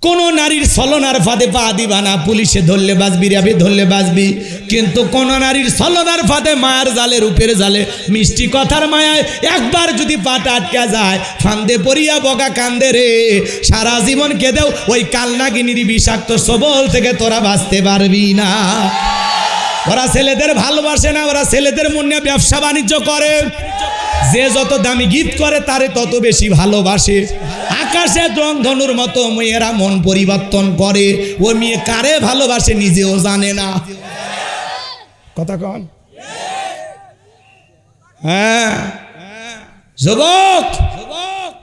কোন নারীর ছলনার ফাঁদে পা দিবা না, পুলিশে ধরলে বাঁচবি, র্যাবে ধরলে বাঁচবি, কিন্তু কোন নারীর ছলনার ফাঁদে মায়ার জালে, রূপের জালে, মিষ্টি কথার মায়ায় একবার যদি পাটা আটকা যায়, ফান্দে পড়িয়া বগা কান্দে রে, সারা জীবন কেঁদেও ওই কালনাগিনীর বিষাক্ত সবল থেকে তোরা বাঁচতে পারবি না। ওরা ছেলেদের ভালোবাসে না, ওরা ছেলেদের মনে ব্যবসা বাণিজ্য করে, যে যত দামি গীত করে তারে তত বেশি ভালোবাসে। আকাশে রংধনুর মতো মেয়েরা মন পরিবর্তন করে, ও মেয়ে কারে ভালোবাসে নিজেও জানে না। কথা কন? হ্যাঁ যুবক,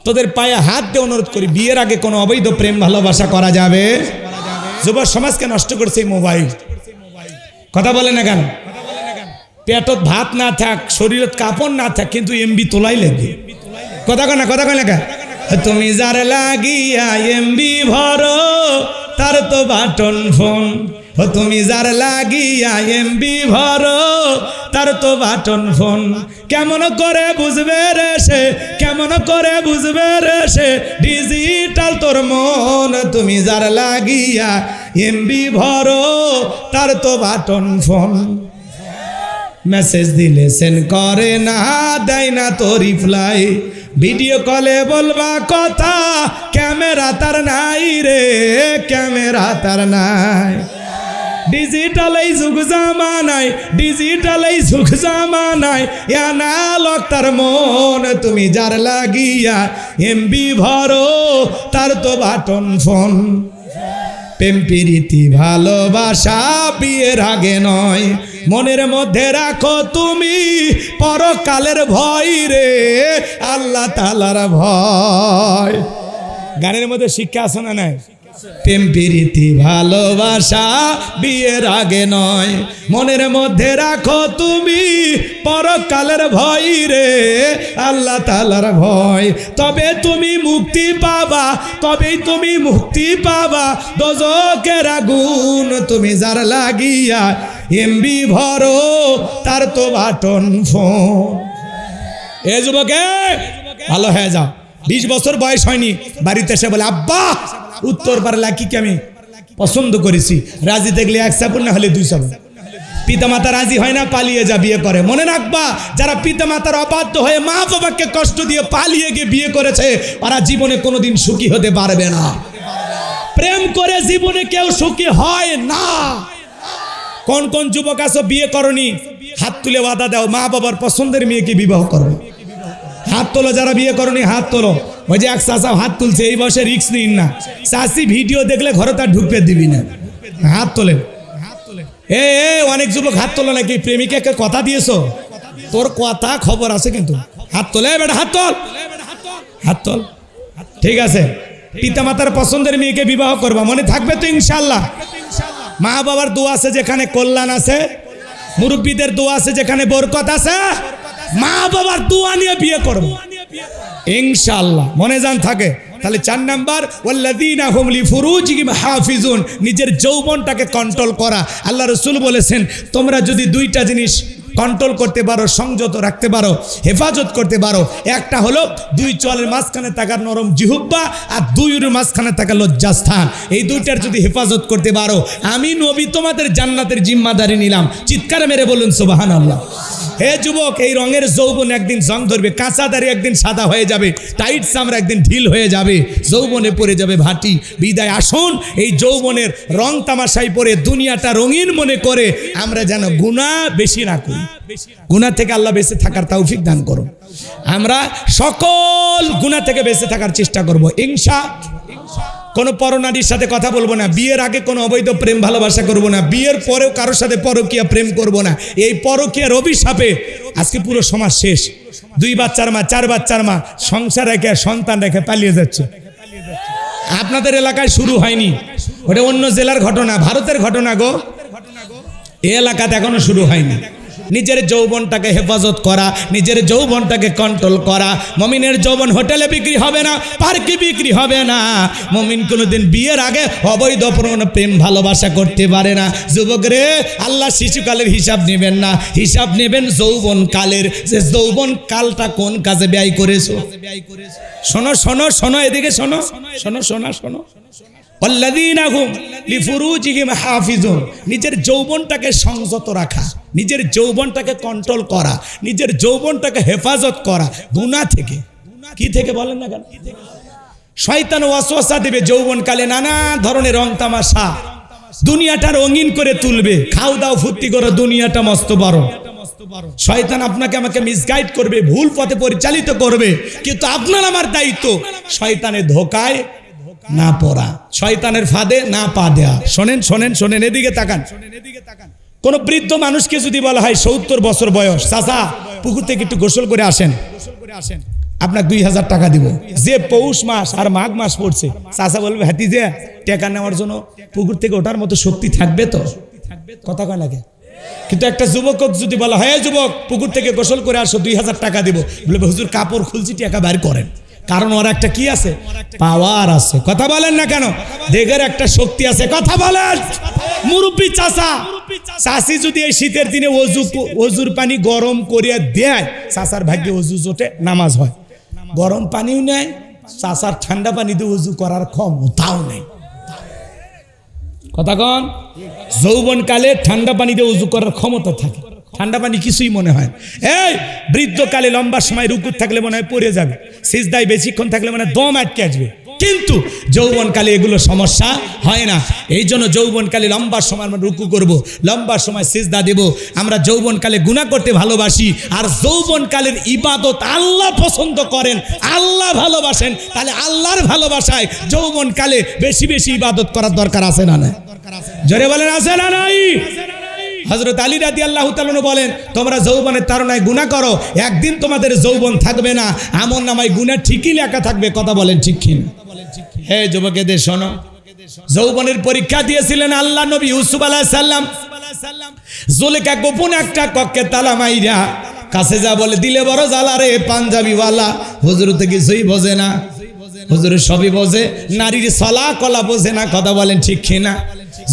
তোদের পায়ে হাত দিয়ে অনুরোধ করি, বিয়ের আগে কোনো অবৈধ প্রেম ভালোবাসা করা যাবে? যুব সমাজকে নষ্ট করছে মোবাইল। কথা বলে না কেন? পেটত ভাত না থাক, শরীরত কাপড় না থাক, কিন্তু এমবি তোলাই লাগবে। কথা কয় না? কথা কয় না কেন? তুমি যার লাগিয়া এমবি ভরো, তার তো বাটন ফোন। তুমি যার লাগিয়া এমবি ভরো, তার তো বাটন ফোন। কেমন করে বুঝবে রে সে, কেমন করে বুঝবে রে সে, ডিজিটাল তোর মন। তুমি যার লাগিয়া এমবি ভরো, তার তো বাটন ফোন। মেসেজ দিলে সেন্ড করে না, দেয় না তো রিপ্লাই, ভিডিও কলে বলবা কথা, ক্যামেরা তার নাই রে, ক্যামেরা তার নাই। ডিজিটাল এই যুগ জামানায়, ডিজিটাল এই যুগ জামানায়, অ্যানালগ তার মন। তুমি যার লাগিয়া এমবি ভরো, তার তো বাটন ফোন। প্রেম প্রীতি ভালোবাসা বিয়ের আগে নয়, মনের মধ্যে রাখো তুমি পরকালের ভয় রে, আল্লাহ তাআলার ভয়। গানের মধ্যে শিক্ষা আছে না নাই? প্রেম প্রীতি ভালোবাসা বিয়ের আগে নয়, মনের মধ্যে রাখো তুমি পরকালের ভয় রে, আল্লাহ তাআলার ভয়। তবে তুমি মুক্তি পাবা, তবেই তুমি মুক্তি পাবা দোজখের আগুন। তুমি যার লাগিয়া এমবি ভরো, তার তো বাটন ফোন। এ যুবকে ভালো হয়ে যাও, 20 বছর বয়স হয়নি, বাড়িতে এসে বলে আব্বা উত্তর পারলা কি আমি পছন্দ করেছি, রাজি দেখলে 1 সাবুন না হলে 2 সাবুন। পিতামাতা রাজি হয় না, পালিয়ে যা বিয়ে করে। মনে রাখবা, যারা পিতামাতার অবাধ্য হয়ে মা বাবাকে কষ্ট দিয়ে পালিয়ে গিয়ে বিয়ে করেছে, ওরা জীবনে কোনোদিন সুখী হতে পারবে না। প্রেম করে জীবনে কেউ সুখী হয় না। কোন কোন যুবক আছো বিয়ে করনি, হাত তুলে ওয়াদা দাও মা বাবার পছন্দের মেয়েকে বিবাহ করবে। হাত তোলো যারা বিয়ে করনি, হাত তোলো। ওই যে এক চাচা হাত তুলছে, এই বয়সে রিস্ক নিন না। চাষি ভিডিও দেখলে ঘরে তার ঢুকতে দিবি না, হাত তোলেন। এ অনেক যুবক হাত তোলো নাকি, প্রেমিকাকে কথা দিয়েছো? তোর কথা খবর আছে কিন্তু। হাত তোলে বেটা, হাত তোল, হাত তোল। ঠিক আছে, পিতামাতার পছন্দের মেয়েকে বিবাহ করবা, মনে থাকবে তো ইনশাল্লাহ। মা বাবার দোয়া আছে যেখানে কল্যাণ আছে, মুরব্বীদের দোয়া আছে যেখানে বরকত আছে, মা বাবার দোয়া নিয়ে বিয়ে করব ইনশাআল্লাহ, মনে জান থাকে। তাহলে 4 নাম্বার, ওয়াল্লাযীনা হুম লিফুরুজিহিম হাফিজুন, নিজের যৌবনটাকে কন্ট্রোল করা। আল্লাহ রাসূল বলেছেন, তোমরা যদি 2টা জিনিস কন্ট্রোল করতে পারো, সংযত রাখতে পারো, হেফাজত করতে পারো, একটা হলো 2 চলের মাঝখানে থাকার নরম জিহ্বা, আর 2 মাঝখানে থাকা লজ্জাস্থান। এই 2টার যদি হেফাজত করতে পারো, আমি নবী তোমাদের জান্নাতের জিম্মাদারি নিলাম। চিৎকার মেরে বলুন সুবহানাল্লাহ। হে যুবক, এই রঙের যৌবন একদিন জং ধরবে, কাঁচা দাড়ি একদিন সাদা হয়ে যাবে, টাইট চামড়া একদিন ঢিল হয়ে যাবে, যৌবনে পড়ে যাবে ভাটি। বিদায় আসুন এই যৌবনের রং তামাশাই পরে দুনিয়াটা রঙিন মনে করে আমরা যেন গুনাহ বেশি না করি। গুনাহ থেকে আল্লাহ বেঁচে থাকার তৌফিক দান করুন। আমরা সকল গুনাহ থেকে বেঁচে থাকার চেষ্টা করব ইনশাআল্লাহ। কোনো পরনারীর সাথে কথা বলবো না, বিয়ের আগে কোনো অবৈধ প্রেম ভালোবাসা করব না, বিয়ের পরেও কারোর সাথে পরকীয়া প্রেম করব না। এই পরকীয়ার অভিশাপে আজকে পুরো সমাজ শেষ। 2 বাচ্চার মা, 4 বাচ্চার মা সংসার রেখে, সন্তান রেখে পালিয়ে যাচ্ছে। আপনাদের এলাকায় শুরু হয়নি, ওটা অন্য জেলার ঘটনা, ভারতের ঘটনা গো। এই এলাকাতে এখনো শুরু হয়নি। নিজের যৌবনটাকে হেফাজত করা, নিজের যৌবনটাকে কন্ট্রোল করা। মুমিনের যৌবন হোটেলে বিক্রি হবে না, পার্কে বিক্রি হবে না। মুমিন কোনোদিন বিয়ের আগে অবৈধ প্রেম ভালোবাসা করতে পারে না। যুবক রে, আল্লাহ শিশুকালের হিসাব নেবেন না, হিসাব নেবেন যৌবন কালের, যে যৌবন কালটা কোন কাজে ব্যয় করেছো। শোনো শোনো শোনো, এদিকে শোনো, শোনো শোনো শোনো। ওয়াল্লাযীনা হুম লিফুরুজিহিম হাফিজুন, নিজের যৌবনটাকে সংযত রাখা, নিজের যৌবনটাকে কন্ট্রোল করা, নিজের যৌবনটাকে হেফাজত করা গুনাহ থেকে। কি থেকে বলেন না কেন? শয়তান ওয়াসওয়াসা দেবে যৌবনকালে, নানা ধরনের রং তামাশা, দুনিয়াটা রঙিন করে তুলবে। খাও দাও ফুর্তি করো, দুনিয়াটা মস্ত বড়। শয়তান আপনাকে আমাকে মিসগাইড করবে, ভুল পথে পরিচালিত করবে, কিন্তু আপনার আমার দায়িত্ব শয়তানের ধোকায় না পড়া, শয়তানের ফাঁদে না পা দেয়া। শোনেন শোনেন শোনেন, এদিকে তাকান। কোন বৃদ্ধ মানুষকে যদি বলা হয় 70 বছর বয়স, চাচা পুকুর থেকে একটু গোসল করে আসেন, আপনার 2000 টাকা দিব। যে পৌষ মাস আর মাঘ মাস পড়ছে, চাচা বলবে হাতি যে টাকা নেওয়ার জন্য পুকুর থেকে ওঠার মতো শক্তি থাকবে তো? কথা কয় লাগে। কিন্তু একটা যুবক যদি বলা হয় যুবক পুকুর থেকে গোসল করে আসো 2000 টাকা দিব, বলবে হুজুর কাপড় খুলছি টাকা বের করেন। কারণ ওর একটা কি আছে? পাওয়ার আছে। কথা বলেন না কেন? দেহের একটা শক্তি আছে। কথা বলেন। মুরব্বী চাচা চাষি যদি এই শীতের দিনে অজুর পানি গরম করিয়া দেয়, চাচার ভাগ্যে অজু জোটে, নামাজ হয়। গরম পানিও নেয়, চাচার ঠান্ডা পানি দিয়ে অজু করার ক্ষমতাও নেই। কথা কন। যৌবনকালে ঠান্ডা পানি দিয়ে অজু করার ক্ষমতা থাকে, ঠান্ডা পানি কিছুই মনে হয়। এই বৃদ্ধকালে লম্বা সময় রুকুত থাকলে মনে হয় পড়ে যাবে, সিজদায় বেশিক্ষণ থাকলে মনে হয় দম আটকে আসবে। কিন্তু যৌবনকালে এগুলো সমস্যা হয় না। এই জন্য যৌবনকালে লম্বা সময় আমরা রুকু করব, লম্বা সময় সিজদা দেব। আমরা যৌবনকালে গুনাহ করতে ভালোবাসি, আর যৌবনকালের ইবাদত আল্লাহ পছন্দ করেন, আল্লাহ ভালোবাসেন। তাহলে আল্লাহর ভালোবাসায় যৌবনকালে বেশি বেশি ইবাদত করার দরকার আছে না? জোরে বলেন আছে না নাই? হযরত আলী রাদিয়াল্লাহু তাআলা বলেন, তোমরা যৌবনের তাড়নায় গুনাহ করো, একদিন তোমাদের যৌবন থাকবে না, আমলনামায় গুনাহ ঠিকই লেখা থাকবে। কথা বলেন ঠিক কি না? হে যুবকেদের শোনো, যৌবনের পরীক্ষা দিয়েছিলেন আল্লাহ নবী ইউসুফ আলাইহিস সালাম। জুলেখা গোপন একটা কক্ষে তালা মাইরা কাছে যা বলে, দিলে বড় জ্বালা রে পাঞ্জাবিওয়ালা, হুজুর তো কিছুই বোঝে না, হুজুর সবই বোঝে, নারীর সলা কলা বোঝে না। কথা বলেন ঠিক কি না?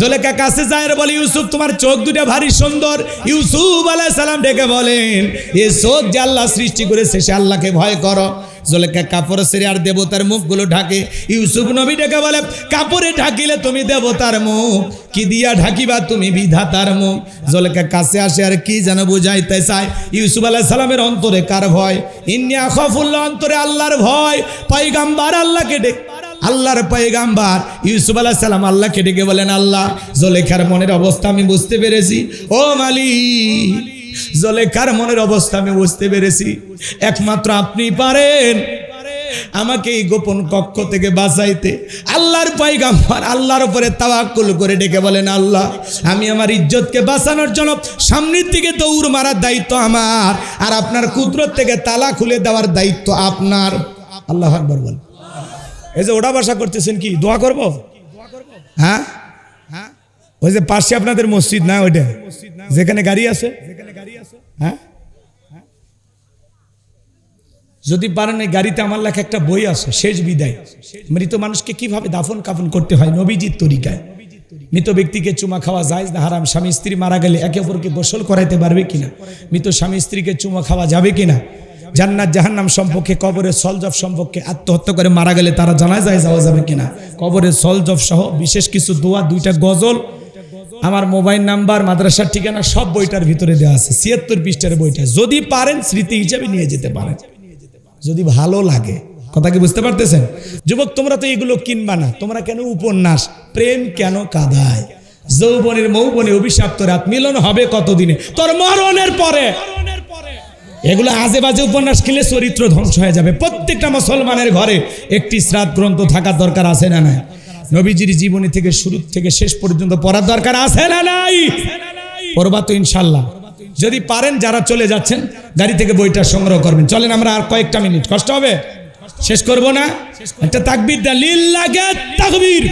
জুলেখা কাছে যায় আর বলে, ইউসুফ তোমার চোখ দুটো ভারী সুন্দর। ইউসুফ আলাইহিস সালাম ডেকে বলেন, এই চোখ যে আল্লাহ সৃষ্টি করেছে সে আল্লাহকে ভয় করো। জুলেখা কাপড় ছেড়ে আর দেবতার মুখগুলো ঢাকে। ইউসুফ নবী ডেকে বলে, কাপড়ে ঢাকিলে তুমি দেবতার মুখ, কি দিয়া ঢাকিবা তুমি বিধাতার মুখ। জুলেখা কাছে আসে আর কি যেন বুঝাইতে চায়। ইউসুফ আলাইহিস সালামের অন্তরে কার ভয়? ইন্নী আখাফুল্লাহ, অন্তরে আল্লাহর ভয়। পয়গম্বর আল্লাহকে ডেকে, আল্লাহর পয়গম্বর ইউসুফ আলাইহিস সালাম আল্লাহকে ডেকে বলেন, আল্লাহ জুলেখার মনের অবস্থা আমি বুঝতে পেরেছি। ও মালিক, জুলেখার মনের অবস্থা আমি বুঝতে পেরেছি, একমাত্র আপনি পারেন আমাকে এই গোপন কক্ষ থেকে বাঁচাইতে। আল্লাহর পয়গম্বর আল্লাহর উপরে তাওয়াক্কুল করে ডেকে বলেন, আল্লাহ আমি আমার ইজ্জতকে বাঁচানোর জন্য সামনের দিকে দৌড় মারার দায়িত্ব আমার, আর আপনার কুদরত থেকে তালা খুলে দেওয়ার দায়িত্ব আপনার। আল্লাহু আকবার বল। এই যে ওটা বাসা করতেছেন, কি দোয়া করব? হ্যাঁ, ওই যে পাশে আপনাদের মসজিদ না, ওইটা যেখানে গাড়ি আছে, হ্যাঁ যদি পারেন এই গাড়িতে আমার লেখা একটা বই আছে, শেষ বিদায়। মৃত মানুষকে কিভাবে দাফন কাফন করতে হয় নবীজির তরিকায়। মৃত ব্যক্তিকে চুমা খাওয়া জায়েজ না হারাম? স্বামী স্ত্রী মারা গেলে একে অপরকে গোসল করাইতে পারবে কিনা? মৃত স্বামী স্ত্রীকে চুমা খাওয়া যাবে কিনা? জান্নাত জাহান্নাম সম্পর্কে, কবরের সলজব সম্পর্কে, আত্মহত্যা করে মারা গেলে তারা জানাজায় যাওয়া যাবে কিনা, কবরের সলজব সহ বিশেষ কিছু দোয়া, 2টা গজল, আমার মোবাইল নাম্বার, মাদ্রাসার ঠিকানা সব বইটার ভিতরে দেওয়া আছে। 76 পৃষ্ঠার বইটা, যদি পারেন স্মৃতি হিসাবে নিয়ে যেতে পারেন, যদি ভালো লাগে। কথা কি বুঝতে পারতেছেন? যুবক তোমরা তো এগুলো কিনবা না, তোমরা কেন উপন্যাস? প্রেম কেন কাঁদায়? যৌবনের মৌবনে অভিশপ্ত রাত, মিলন হবে কতদিনে? তোর মরণের পরে। এগুলো আজে বাজে উপন্যাস কিনলে চরিত্র ধ্বংস হয়ে যাবে। প্রত্যেকটা মুসলমানের ঘরে একটি শ্রাদ্ধ গ্রন্থ থাকার দরকার আছে না নাই? নবীজির জীবনী থেকে শুরু থেকে শেষ পর্যন্ত পড়ার দরকার আছে না নাই? পড়বা তো ইনশাল্লাহ। যদি পারেন, যারা চলে যাচ্ছেন গাড়ি থেকে বইটা সংগ্রহ করবেন। চলেন আমরা আর কয়েকটা মিনিট, কষ্ট হবে, শেষ করব না? একটা তাকবীর দেন, লিল্লাহি তাকবীর।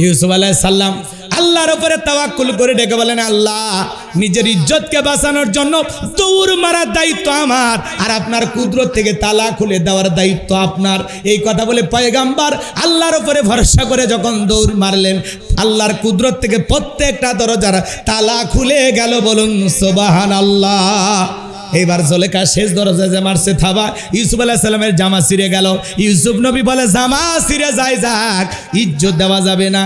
ইউসুফ আলাইহিস সালাম আল্লাহর উপরে তাওয়াক্কুল করে ডেকে বলেন, আল্লাহ নিজের ইজ্জতকে বাঁচানোর জন্য দৌড় মারার দায়িত্ব আমার, আর আপনার কুদরত থেকে তালা খুলে দেওয়ার দায়িত্ব আপনার। এই কথা বলে পয়গম্বর আল্লাহর উপরে ভরসা করে যখন দৌড় মারলেন, আল্লাহর কুদরত থেকে প্রত্যেকটা দরজার তালা খুলে গেল। বলুন সুবহানাল্লাহ। এইবার জুলেখা শেষ দরজায় যে মারছে থাবা, ইউসুফ আলাইহিস সালামের জামা ছিঁড়ে গেল। ইউসুফ নবী বলে জামা ছিঁড়ে যায় যাক, ইজ্জত দেওয়া যাবে না।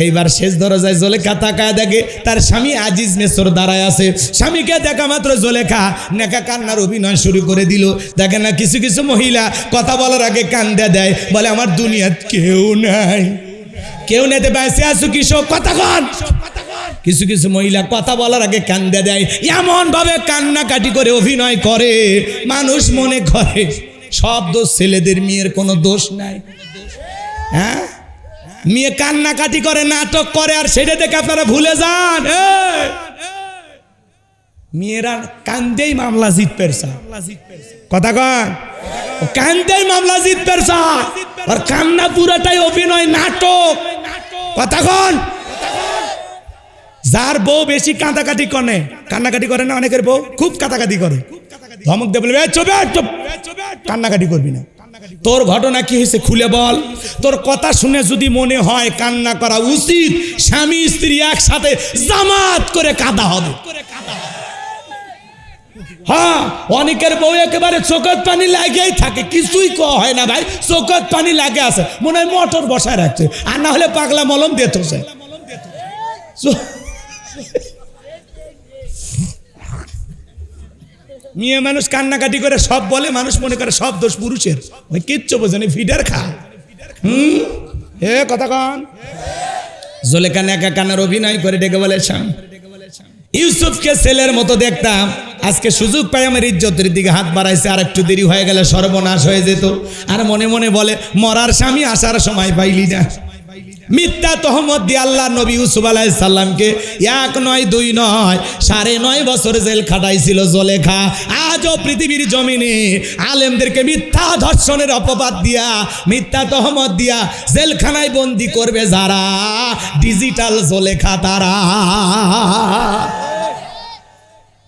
এইবার শেষ দরজায় জুলেখা তাকায় দেখে তার স্বামী আজিজ মিসর দাঁড়ায় আছে। স্বামীকে দেখা মাত্র জুলেখা নেকা কান্নার অভিনয় শুরু করে দিল। দেখে না কিছু কিছু মহিলা কথা বলার আগে কান্দা দেয়, বলে আমার দুনিয়াত কেউ নাই, কেউ নেতে বেঁচে আছো কিসব কথা কন। কিছু কিছু মহিলা কথা বলার আগে কান্দা দেয়, এমন ভাবে কান্নাকাটি করে অভিনয় করে মানুষ মনে করে সব দোষ ছেলেদের, মেয়ের কোনো দোষ নাই। হ্যাঁ, মেয়ে কান্নাকাটি করে, নাটক করে, আর সেটা দেখে আপনারা ভুলে যান মেয়েরা কান্দেই মামলা জিত পেরসা। কথা কন, কান্দেই মামলা জিত পেরসা, আর কান্না পুরাটাই অভিনয়, নাটক। কথা কন, যার বউ বেশি কাঁদাকাটি করে, কান্নাকাটি করে না, অনেকের বউ খুব কাঁদাকাটি করে, ধমক দিয়ে বলবে চুপ চুপ, কান্নাকাটি করবি না। তোর ঘটনা কি হয়েছে খুলে বল। তোর কথা শুনে যদি মনে হয় কান্না করা উচিত, স্বামী স্ত্রী একসাথে জামাত করে কাঁদা হবে। হ্যাঁ, অনেকের বউ একেবারে চোখের পানি লাগেই থাকে, কিছুই হয় না ভাই, চোখের পানি লাগে আছে, মনে হয় মোটর বসায় রাখছে, আর না হলে পাগলা মলম দিত। মেয়ে মানুষ কান্নাকাটি করে সব বলে, মানুষ মনে করে সব দোষ পুরুষের, ওই কিচ্ছু বোঝেনি, ফিডার খা। এ কথা কন। জুলেখা নেকা কান্নার অভিনয় করে ডেকে বলে স্বামী, ইউসুফকে ছেলের মতো দেখতাম, আজকে সুযোগ পাই আমার ইজ্জতের দিকে হাত বাড়াইছে, আর একটু দেরি হয়ে গেলে সর্বনাশ হয়ে যেত। আর মনে মনে বলে মরার স্বামী আসার সময় পাইলি না। মিথ্যা তহমত দিয়ে আল্লাহ নবী ইউসুফ আলাইহিস সালামকে 1 নয় 2 নয় 9.5 বছর জেল খাটাইছিল জুলেখা। আজও পৃথিবীর জমিনে আলেমদেরকে মিথ্যা ধর্ষণের অপবাদ দিয়া, মিথ্যা তহমত দিয়া জেলখানায় বন্দি করবে যারা, ডিজিটাল জুলেখা তারা।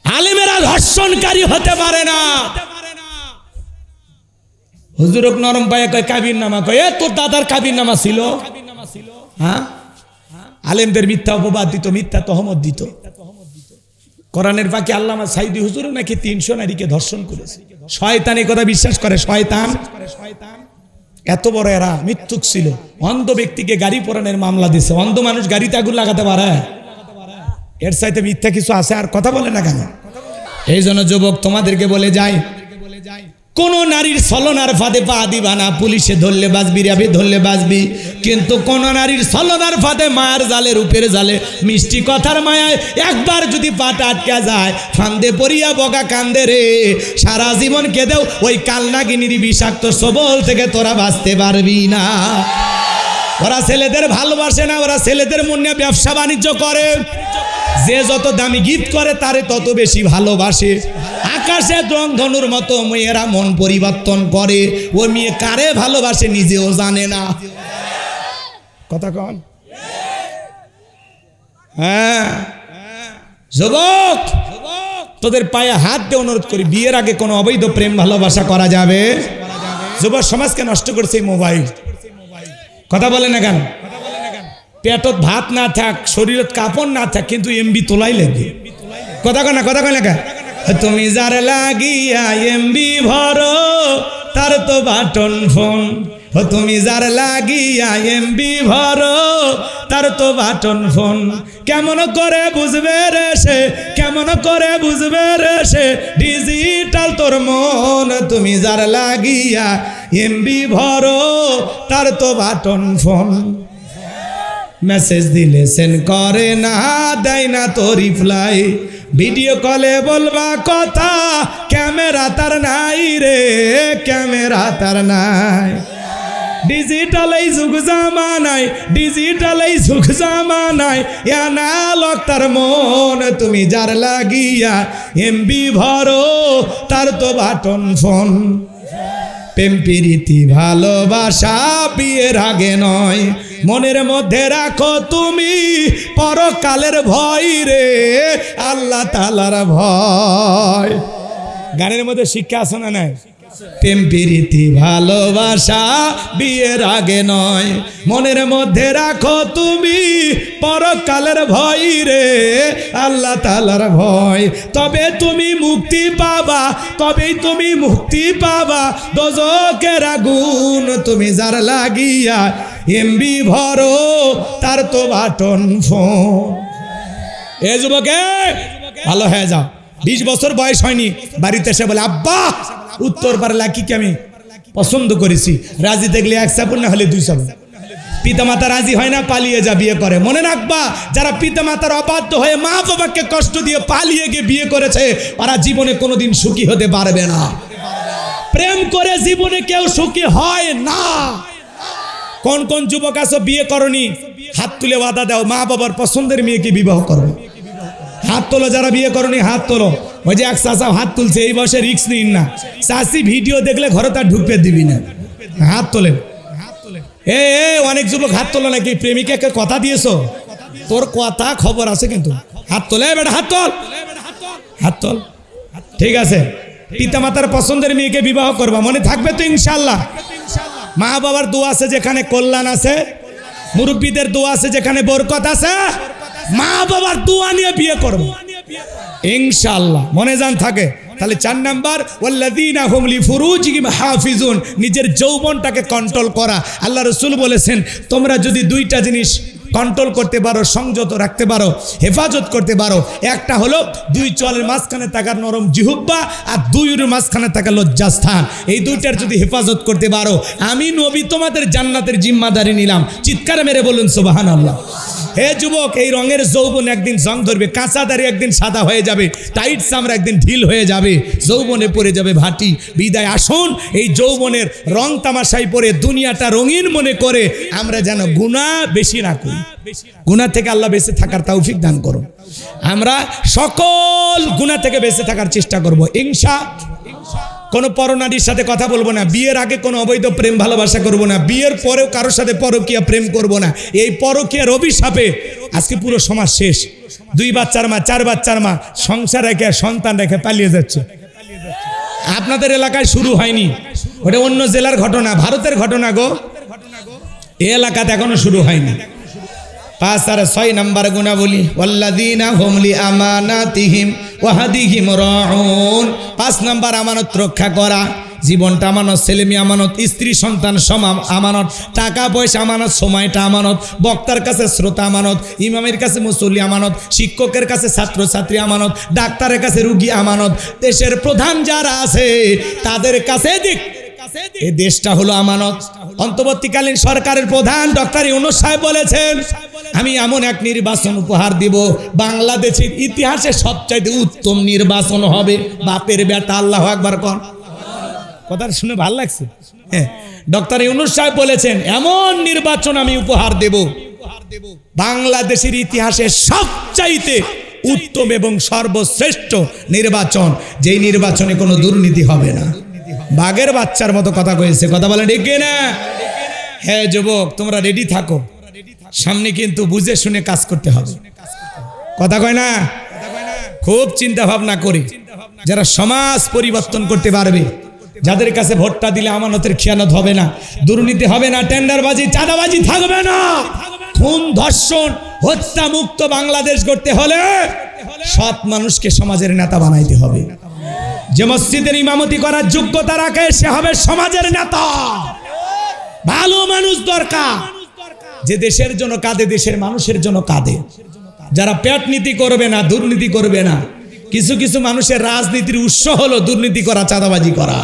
আলেমেরা ধর্ষণকারী হতে পারে না। হুজুরক নরম পায়ে কয় কাবির নামা, কয় তোর দাদার কাবির নামা ছিল। হ্যাঁ, আলেমদের মিথ্যা অপবাদ দিত, মিথ্যা তহমত দিত। কোরআনের বাকি আল্লামা সাইদি হুজুর নাকি 300 নারীকে ধর্ষণ করেছে। শয়তান এই কথা বিশ্বাস করে, শয়তান। এত বড় এরা মিথ্যুক ছিল। অন্ধ ব্যক্তিকে গাড়ি পোড়ানোর মামলা দিছে। অন্ধ মানুষ গাড়িতে আগুন লাগাতে পারে? এর চাইতে মিথ্যা কিছু আছে? আর কথা বলে না কেন? এই জন্য যুবক তোমাদেরকে বলে যাই, কোন নারীর ছলনার ফাঁদে পা দিবা না। পুলিশে ধরলে বাঁচবি, র্যাবে ধরলে বাঁচবি, কিন্তু কোন নারীর ছলনার ফাঁদে, মায়ের জালে, রূপের জালে, মিষ্টি কথার মায়ায় একবার যদি পাটা আটকা যায়, ফান্দে পড়িয়া বকা কান্দে রে, সারা জীবন কেঁদেও ওই কালনাগিনীর বিষাক্ত সবল থেকে তোরা বাঁচতে পারবি না। ওরা ছেলেদের ভালোবাসে না, ওরা ছেলেদের মনে ব্যবসা বাণিজ্য করে। যে যত দামি গিফট করে তারে তত বেশি ভালোবাসে। আকাশে রংধনুর মতো মেয়েরা মন পরিবর্তন করে। ও মেয়ে কারে ভালোবাসে নিজেও জানে না। কথা কন। হ্যাঁ যুবক, তোদের পায়ে হাত দিয়ে অনুরোধ করি, বিয়ের আগে কোনো অবৈধ প্রেম ভালোবাসা করা যাবে? যুবক সমাজকে নষ্ট করছে এই মোবাইল। কথা বলে না কেন? পেটত ভাত না থাক, শরীরত কাপড় না থাক, কিন্তু এমবি তোলাই লাগবে। কথা কয় না? কথা কয় না কেন? তুমি যার লাগিয়া এমবি ভরো, তার তো বাটন ফোন। তুমি যার লাগিয়া এমবি ভরো, তার তো বাটন ফোন। কেমন করে বুঝবে রে সে, কেমন করে বুঝবে রে সে, ডিজিটাল তোর মন। তুমি যার লাগিয়া এমবি ভরো, তার তো বাটন ফোন। মেসেজ দিলে সেন্ড করে না, দেয় না তো রিপ্লাই। ভিডিও কলে বলবা কথা, ক্যামেরা তার নাই রে, ক্যামেরা তার নাই। ডিজিটাল এই যুগ জামানায়, ডিজিটাল এই যুগ জামানায়, অ্যানালগ তার মন। তুমি যার লাগিয়া এমবি ভরো, তার তো বাটন ফোন। প্রেম প্রীতি ভালোবাসা বিয়ের আগে নয়, মনের মধ্যে রাখো তুমি পরকালের ভয় রে, আল্লাহ তাআলার ভয়। গানের মধ্যে শিক্ষা আছে না নাই? প্রেম প্রীতি ভালোবাসা বিয়ের আগে নয়, মনের মধ্যে রাখো তুমি পরকালের ভয় রে, আল্লাহ তাআলার ভয়, তবে তুমি মুক্তি পাবা, তবেই তুমি মুক্তি পাবা দোজখের আগুন তুমি যার লাগিয়া এমবি ভরো তার তো বাটন ফোন। এ যুবকে ভালো হয়ে যাও, 20 বছর বয়স হয়নি, বাড়িতে এসে বলে আব্বা উত্তর পারে লাকিকে আমি পছন্দ করেছি, রাজি দেখলে 1 চাপুন না হলে 2 চাপুন। পিতামাতা রাজি হয় না, পালিয়ে যা বিয়ে করে। মনে রাখবা, যারা পিতামাতার অবাধ্য হয়ে মা বাবাকে কষ্ট দিয়ে পালিয়ে গিয়ে বিয়ে করেছে, ওরা জীবনে কোনোদিন সুখী হতে পারবে না। প্রেম করে জীবনে কেউ সুখী হয় না। কোন কোন যুবক আছো বিয়ে করনি, হাত তুলে ওয়াদা দাও মা বাবার পছন্দের মেয়েকে বিবাহ করবে। হাত তোলো যারা বিয়ে করনি, হাত তোলো। ওই যে এক চাচা হাত তুলছে, এই বয়সে রিস্ক নিন না, চাষি ভিডিও দেখলে ঘরে তার ঢুকতে দিবি না, হাত তোলেন। এ অনেক যুবক হাত তোলো নাকি, প্রেমিকাকে কথা দিয়েছো, তোর কথা খবর আছে কিন্তু হাত তোলে, বেটা হাত তোল, হাত তোল। ঠিক আছে, পিতামাতার পছন্দের মেয়েকে বিবাহ করবা, মনে থাকবে তো ইনশাআল্লাহ। মা বাবার দোয়া আছে যেখানে কল্যাণ আছে, মুরব্বীদের দোয়া আছে যেখানে বরকত আছে, মা বাবার দোয়া নিয়ে বিয়ে করবো ইনশাআল্লাহ, মনে জান থাকে। তাহলে 4 নাম্বার ওয়াল্লাযীনা হুম লিফুরুজিহিম হাফিজুন, নিজের যৌবনটাকে কন্ট্রোল করা। আল্লাহ রাসূল বলেছেন, তোমরা যদি 2টা জিনিস কন্ট্রোল করতে পারো, সংযত রাখতে পারো, হেফাজত করতে পারো, একটা হলো 2 চলের মাঝখানে থাকার নরম জিহ্বা, আর 2-এর মাঝখানে থাকা লজ্জাস্থান। এই 2টার যদি হেফাজত করতে পারো, আমি নবী তোমাদের জান্নাতের জিম্মাদারি নিলাম। চিৎকার মেরে বলুন সুবহানাল্লাহ। হে যুবক, এই রঙের যৌবন একদিন জং ধরবে, কাঁচা দাড়ি একদিন সাদা হয়ে যাবে, টাইট চামড়া একদিন ঢিল হয়ে যাবে, যৌবনে পড়ে যাবে ভাটি। বিদায় আসুন এই যৌবনের রং তামাশায় পড়ে দুনিয়াটা রঙিন মনে করে আমরা যেন গুনাহ বেশি না করি। গুনাহ থেকে আল্লাহ বেঁচে থাকার তৌফিক দান করুন। আমরা সকল গুনাহ থেকে বেঁচে থাকার চেষ্টা করব ইনশাআল্লাহ। কোনো পরনারীর সাথে কথা বলবো না, বিয়ের আগে কোনো অবৈধ প্রেম ভালোবাসা করব না, বিয়ের পরেও কারোর সাথে পরকীয়া প্রেম করব না। এই পরকীয়ার অভিশাপে আজকে পুরো সমাজ শেষ। 2 বাচ্চার মা, 4 বাচ্চার মা সংসার রেখে সন্তান রেখে পালিয়ে যাচ্ছে। আপনাদের এলাকায় শুরু হয়নি, ওটা অন্য জেলার ঘটনা, ভারতের ঘটনা গো, এই এলাকাতে এখনো শুরু হয়নি। 5 আর 6 নাম্বার গুণাবলী, ওয়াল্লাযীনা হুম লিআমানাতিহিম ওয়া হাদিহিম রাউন। 5 নাম্বার আমানত রক্ষা করা। জীবনটা আমানত, ছেলেমেয়ে আমানত, স্ত্রী সন্তান আমানত, টাকা পয়সা আমানত, সময়টা আমানত, বক্তার কাছে শ্রোতা আমানত, ইমামের কাছে মুসল্লি আমানত, শিক্ষকের কাছে ছাত্রছাত্রী আমানত, ডাক্তারের কাছে রুগী আমানত, দেশের প্রধান যারা আছে তাদের কাছে দিক। এই দেশটা হলো আমানত। অন্তর্বর্তীকালীন সরকারের প্রধান ডক্টর ইউনূস সাহেব বলেছেন, আমি এমন এক নির্বাচন উপহার দিব, বাংলাদেশের ইতিহাসে সবচাইতে উত্তম নির্বাচন হবে। বাপের বেটা আল্লাহু আকবার কোন। কথাটা শুনে ভালো লাগছে। ডক্টর ইউনূস সাহেব বলেছেন, এমন নির্বাচন আমি উপহার দেব, বাংলাদেশের ইতিহাসে সবচাইতে উত্তম এবং সর্বশ্রেষ্ঠ নির্বাচন, যেই নির্বাচনে কোনো দুর্নীতি হবে না। বাঘের বাচ্চার মতো কথা কয়েছে, কথা বলেন ঠিক না? হ্যাঁ যুবক, তোমরা রেডি থাকো, সামনে কিন্তু বুঝে শুনে কাজ করতে হবে। কথা কয় না? খুব চিন্তা ভাবনা করি, যারা সমাজ পরিবর্তন করতে পারবে, যাদের কাছে ভোটটা দিলে আমানতের খেয়ানত হবে না, দুর্নীতি হবে না, টেন্ডারবাজি চাঁদাবাজি থাকবে না, খুন ধর্ষণ হত্যা মুক্ত বাংলাদেশ গড়তে হলে সৎ মানুষকে সমাজের নেতা বানাইতে হবে। যে মসজিদের ইমামতি করার যোগ্যতা রাখে সে হবে সমাজের নেতা। ভালো মানুষ দরকার, যে দেশের জন্য কাঁদে, দেশের মানুষের জন্য কাঁদে, যারা পেট নীতি করবে না, দুর্নীতি করবে না। কিছু কিছু মানুষের রাজনীতির উৎস হলো দুর্নীতি করা, চাঁদাবাজি করা।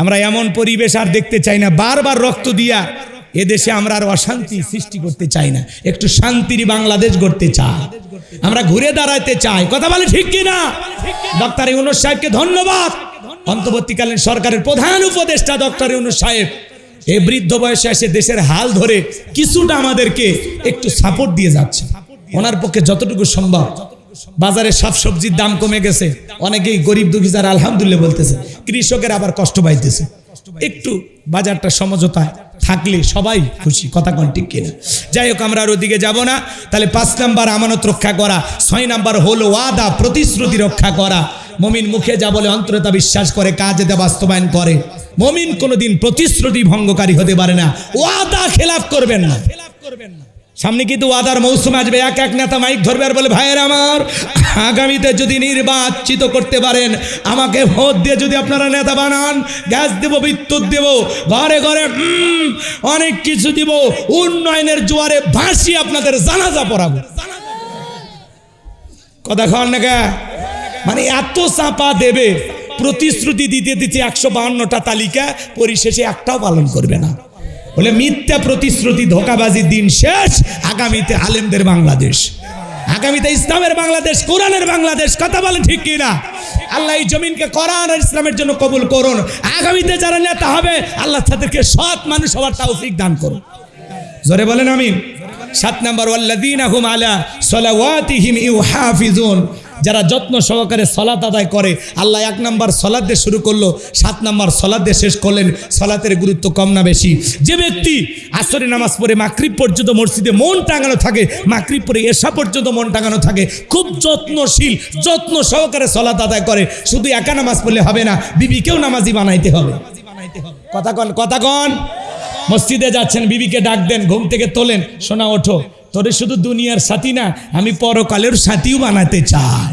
আমরা এমন পরিবেশ আর দেখতে চাই না, বারবার রক্ত দিয়া এদেশে আমরা আর অশান্তি সৃষ্টি করতে চাই না, একটু শান্তির বাংলাদেশ গড়তে চাই, আমরা ঘুরে দাঁড়াইতে চাই। কথা বলে ঠিক কিনা? ডক্টর ইউনূস সাহেবকে ধন্যবাদ। অন্তর্বর্তীকালীন সরকারের প্রধান উপদেষ্টা ডক্টর ইউনূস সাহেব এই বৃদ্ধ বয়সে এসে দেশের হাল ধরে কিছুটা আমাদেরকে একটু সাপোর্ট দিয়ে যাচ্ছে। ওনার পক্ষে যতটুকু সম্ভব। বাজারে সব সবজির দাম কমে গেছে, অনেকেই গরিব দুঃখী যারা আলহামদুলিল্লাহ বলতেছে, কৃষকের আবার কষ্ট পাইতেছে। একটু বাজারটা সমঝোতা থাকলে সবাই খুশি। কথা কোন ঠিক কিনা? যাই হোক, আমরা আর ওদিকে যাব না। তাহলে 5 নাম্বার আমানত রক্ষা করা, 6 নাম্বার হলো ওয়াদা প্রতিশ্রুতি রক্ষা করা, মুমিন মুখে যা বলে অন্তরে তা বিশ্বাস করে, কাজে তা বাস্তবায়ন করে। মুমিন কোনোদিন প্রতিশ্রুতি ভঙ্গকারী হতে পারে না, ওয়াদা খেলাফ করবেন না। সামনে কিন্তু ওয়াদার মৌসুম আসবে, এক এক নেতা মাইক ধরবে আর বলে, ভাইয়ের আমার, আগামীতে যদি নির্বাচিত করতে পারেন, আমাকে ভোট দিয়ে যদি আপনারা নেতা বানান, গ্যাস দেব, বিদ্যুৎ দেব, ঘরে ঘরে অনেক কিছু দিব, উন্নয়নের জোয়ারে ভাসি আপনাদের জানাজা পড়াবো। কথা খাওয়ান না কে? মানে এত চাপা দেবে, প্রতিশ্রুতি দিতে দিতে 152টা তালিকা, পরিশেষে একটাও পালন করবে না। বলে মিথ্যা প্রতিশ্রুতি, ধোঁকাবাজি, দিন শেষ। আগামীতে আলেমদের বাংলাদেশ, আগামীতে ইসলামের বাংলাদেশ, কোরআনের বাংলাদেশ। কথা বলে ঠিক কিনা? আল্লাহ এই জমিনকে কোরআন আর ইসলামের জন্য কবুল করুন। আগামীতে যারা নেতা হবে, আল্লাহ তাদেরকে সৎ মানুষ হওয়ার তৌফিক দান করুন। জোরে বলেন আমিন। 7 নম্বর, ওয়াল্লাযীনা হুম আলা সালাওয়াতিহিম ইউহাফিজুন, যারা যত্ন সহকারে সালাত আদায় করে। আল্লাহ 1 নম্বর সালাত দিয়ে শুরু করলো, 7 নম্বর সালাত দিয়ে শেষ করলেন। সালাতের গুরুত্ব কম না বেশি? যে ব্যক্তি আসরের নামাজ পড়ে মাগরিব পর্যন্ত মসজিদে মন টাঙানো থাকে, মাগরিব পড়ে এশা পর্যন্ত মন টাঙানো থাকে, খুব যত্নশীল, যত্ন সহকারে সালাত আদায় করে, শুধু একা নামাজ পড়লে হবে না, বিবিকেও নামাজি বানাইতে হবে। কথা কন। মসজিদে যাচ্ছেন, বিবিকে ডাক দেন, ঘুম থেকে তোলেন, শোনা ওঠো, তোরে শুধু দুনিয়ার সাথী না, আমি পরকালের সাথীও বানাতে চাই।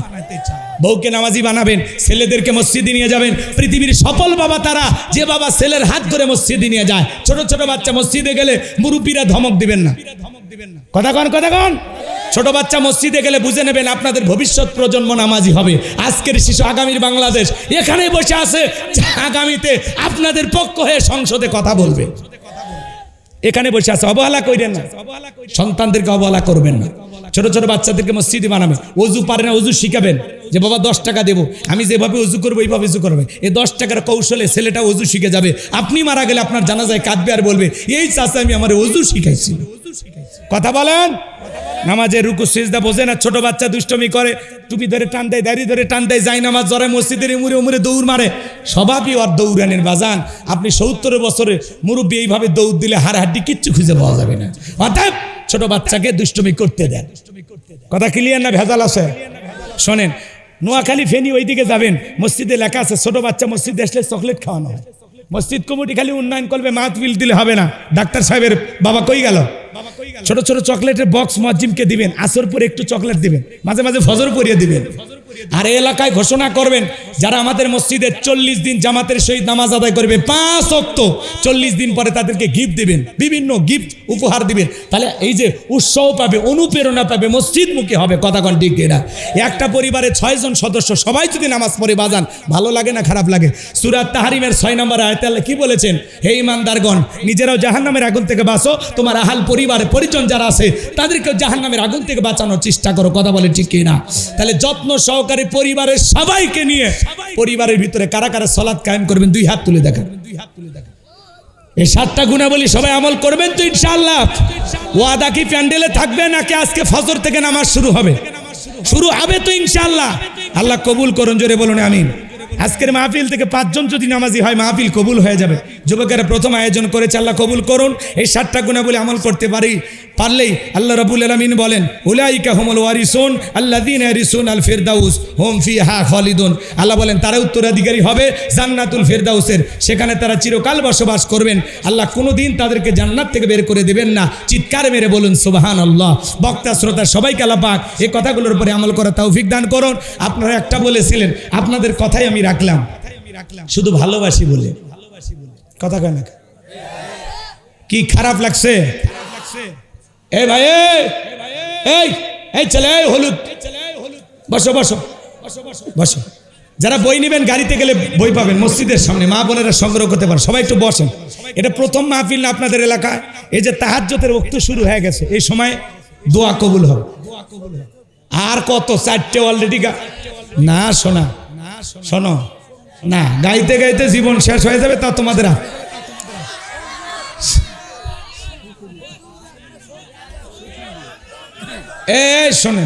বউকে নামাজি বানাবেন, ছেলেদেরকে মসজিদে নিয়ে যাবেন। পৃথিবীর সফল বাবা তারা, যে বাবা ছেলের হাত ধরে মসজিদে নিয়ে যায়। ছোট ছোট বাচ্চা মসজিদে গেলে মুরব্বীরা ধমক দিবেন না। কথা কন। ছোট বাচ্চা মসজিদে গেলে বুঝে নেবেন আপনাদের ভবিষ্যৎ প্রজন্ম নামাজি হবে। আজকের শিশু আগামীর বাংলাদেশ এখানেই বসে আছে, আগামীতে আপনাদের পক্ষ হয়ে সংসদে কথা বলবে। এখানে বসে আছে, অবহেলা করেন না, সন্তানদেরকে অবহেলা করবেন না। ছোট ছোট বাচ্চাদেরকে মসজিদে বানাবে, অজু পারে না অজু শিখাবেন, যে বাবা 10 টাকা দেবো, আমি যেভাবে অজু করবো এইভাবে অজু করবে। এই 10 টাকার কৌশলে ছেলেটা অজু শিখে যাবে। আপনি মারা গেলে আপনার জানাজায় কাঁদবে আর বলবে, এই চাচা আমি আমার অজু শিখাইছি। কথা বলেন। নামাজের রুকু সিজদা বোঝে না, ছোট বাচ্চা দুষ্টমি করে, টুপি ধরে টান দেয়, দাড়ি ধরে টান দেয়, যায় নামাজ জড়ায়, মসজিদের উমরে দৌড় মারে। স্বভাবই ওর দৌড়ানের বাজান। আপনি 70 বছরে মুরব্বী এইভাবে দৌড় দিলে হাড়হাড্ডি কিচ্ছু খুঁজে পাওয়া যাবে না। অর্থাৎ ছোট বাচ্চাকে দুষ্টমি করতে দেন। কথা ক্লিয়ার না ভেজাল আছে? শোনেন, নোয়াখালী ফেনী ওইদিকে যাবেন, মসজিদে লেখা আছে ছোট বাচ্চা মসজিদে আসলে চকলেট খাওয়ানো হয়। মসজিদ কমিটি খালি উন্নয়ন করবে, মাহফিল দিলে হবে না। ডাক্তার সাহেবের বাবা কই গেল? ছোট ছোট চকলেটের বক্স মুয়াজ্জিমকে দিবেন, আসর পরে একটু চকলেট দিবেন, মাঝে মাঝে ফজর পরিয়ে দিবেন। আর এলাকায় ঘোষণা করবেন, যারা আমাদের মসজিদে 40 দিন জামাতের সহিত নামাজ আদায় করবে 5 ওয়াক্ত, 40 দিন পরে তাদেরকে গিফট দিবেন, বিভিন্ন গিফট উপহার দিবেন। তাহলে এই যে উৎসাহ পাবে, অনুপ্রেরণা পাবে, মসজিদমুখী হবে। কথা কন ঠিক কিনা? একটা পরিবারে 6 জন সদস্য সবাই যদি নামাজ পড়ে বাজান, ভালো লাগে না খারাপ লাগে? সূরা তাহরিমের 6 নম্বর আয়াতে আল্লাহ কি বলেছেন? হে ঈমানদারগণ, নিজেরাও জাহান্নামের আগুন থেকে বাঁচো, তোমার আহাল পরিবারে পরিজন যারা আছে তাদেরকে জাহান্নামের আগুন থেকে বাঁচানোর চেষ্টা করো। কথা বলে ঠিক কিনা? তাহলে যত্ন সহকারে পরিবারের সবাইকে নিয়ে পরিবারের ভিতরে কারা কারা সালাত কায়েম করবেন, 2 হাত তুলে দেখেন। এই 7টা গুণাবলী সবাই আমল করবেন তো ইনশাআল্লাহ? ওয়াদা কি প্যান্ডেলে থাকবে নাকি আজকে ফজর থেকে নামাজ শুরু হবে? শুরু হবে তো ইনশাআল্লাহ। আল্লাহ কবুল করুন, জোরে বলুন আমিন। আজকের মাহফিল থেকে 5 জন যদি নামাজি হয়, মাহফিল কবুল হয়ে যাবে। যুবকেরা প্রথম আয়োজন করেছে, আল্লাহ কবুল করুন। এই 7টা গুণাবলী আমল করতে পারলেই আল্লাহ রাব্বুল আলামিন বলেন, উলাইকা হুমুল ওয়ারিসুন আল্লাযীনা ইয়ারিসুনাল ফিরদাউস হুম ফিহা খালিদুন। আল্লাহ বলেন তারা উত্তরাধিকারী হবে জান্নাতুল ফিরদাউসের, সেখানে তারা চিরকাল বসবাস করবেন। আল্লাহ কোনোদিন তাদেরকে জান্নাত থেকে বের করে দেবেন না। চিৎকার মেরে বলুন সুবহানাল্লাহ। বক্তা শ্রোতা সবাইকে আল্লাহ পাক এই কথাগুলোর উপরে আমল করার তৌফিক দান করুন। আপনারা একটা বলেছিলেন, আপনাদের কথাই আমি রাখলাম, শুধু ভালোবাসি বলে। কথা কয় না? কি খারাপ লাগছে? এই ভাই, এই চলে হলুদ, বসো বসো বসো। যারা বই নেবেন গাড়িতে গেলে বই পাবেন মসজিদের সামনে, মা বোনেরা সংগ্রহ করতে পারেন। সবাই একটু বসেন। এটা প্রথম মাহফিল না আপনাদের এলাকায়? এই যে তাহাজ্জুদের ওয়াক্ত শুরু হয়ে গেছে, এই সময় দোয়া কবুল হবে। আর কত 4টে অলরেডি না শোনা, শোনো না, গাইতে গাইতে জীবন শেষ হয়ে যাবে। তা তোমাদের শোনে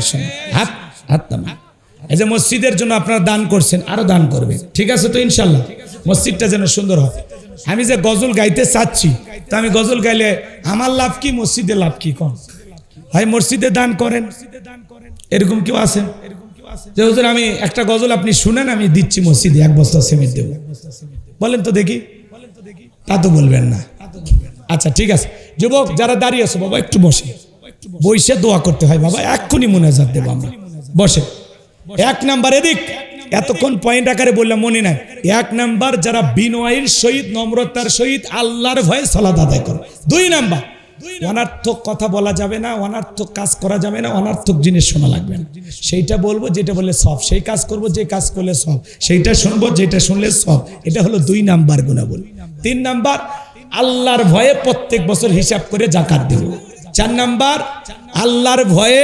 হাত হাত নামান। এই যে মসজিদের জন্য আপনারা দান করছেন, আরো দান করবেন, ঠিক আছে তো ইনশাল্লাহ? মসজিদটা যেন সুন্দর হয়। আমি যে গজল গাইতে চাচ্ছি, তা আমি গজল গাইলে আমার লাভ কি, মসজিদে লাভ কি? কন ভাই, মসজিদে দান করেন, এরকম কেউ আছেন? যে হুজুর আমি একটা গজল আপনি শুনেন, আমি দিচ্ছি মসজিদে 1 বস্তা সিমেন্ট দেবো। বলেন তো দেখি, তা তো বলবেন না। আচ্ছা ঠিক আছে, যুবক যারা দাঁড়িয়ে আছো বাবা একটু বসে, বসে দোয়া করতে হয় বাবা, এক্ষুনি মুনাজাত দেবো আমরা। বসে। 1 নাম্বার, এদিক এতক্ষণ পয়েন্ট আকারে বললাম মনে নাই। 1 নাম্বার, যারা বিনয়ের সহিত নম্রতার সহিত আল্লাহর ভয়ে সালাত আদায় করো। 2 নাম্বার, অনার্থক কথা বলা যাবে না, অনার্থক কাজ করা যাবে না, অনার্থক জিনিস শোনা লাগবে না। সেইটা বলবো যেটা বললে সব, সেই কাজ করব যে কাজ করলে সব, সেইটা শুনবো যেটা শুনলে সব। এটা হলো 2 নাম্বার গুণাবল। 3 নাম্বার, আল্লাহর ভয়ে প্রত্যেক বছর হিসাব করে যাকাত দেব। 4 নাম্বার, আল্লাহর ভয়ে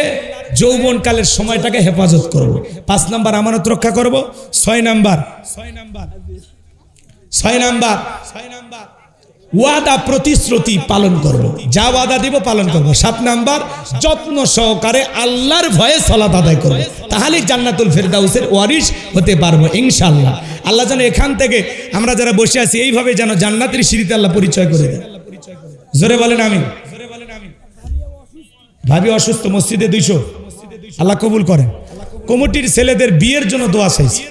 যৌবনকালের সময়টাকে হেফাজত করব। 5 নাম্বার, আমানত রক্ষা করব। 6 নাম্বার ওয়াদা প্রতিশ্রুতি পালন করব, যা ওয়াদা দিব পালন করব। 7 নাম্বার, যত্ন সহকারে আল্লাহর ভয়ে সালাত আদায় করব, তাহলে জান্নাতুল ফেরদাউসের ওয়ারিস হতে পারবো ইনশাআল্লাহ। আল্লাহ যেন এখান থেকে আমরা যারা বসে আছি এইভাবে যেন জান্নাতের সিঁড়িতে আল্লাহ পরিচয় করে দেয়। জোরে বলেন আমিন। ভাবি অসুস্থ, মসজিদে 200, আল্লাহ কবুল করেন। কমিটির ছেলেদের বিয়ের জন্য দোয়া চাইছে।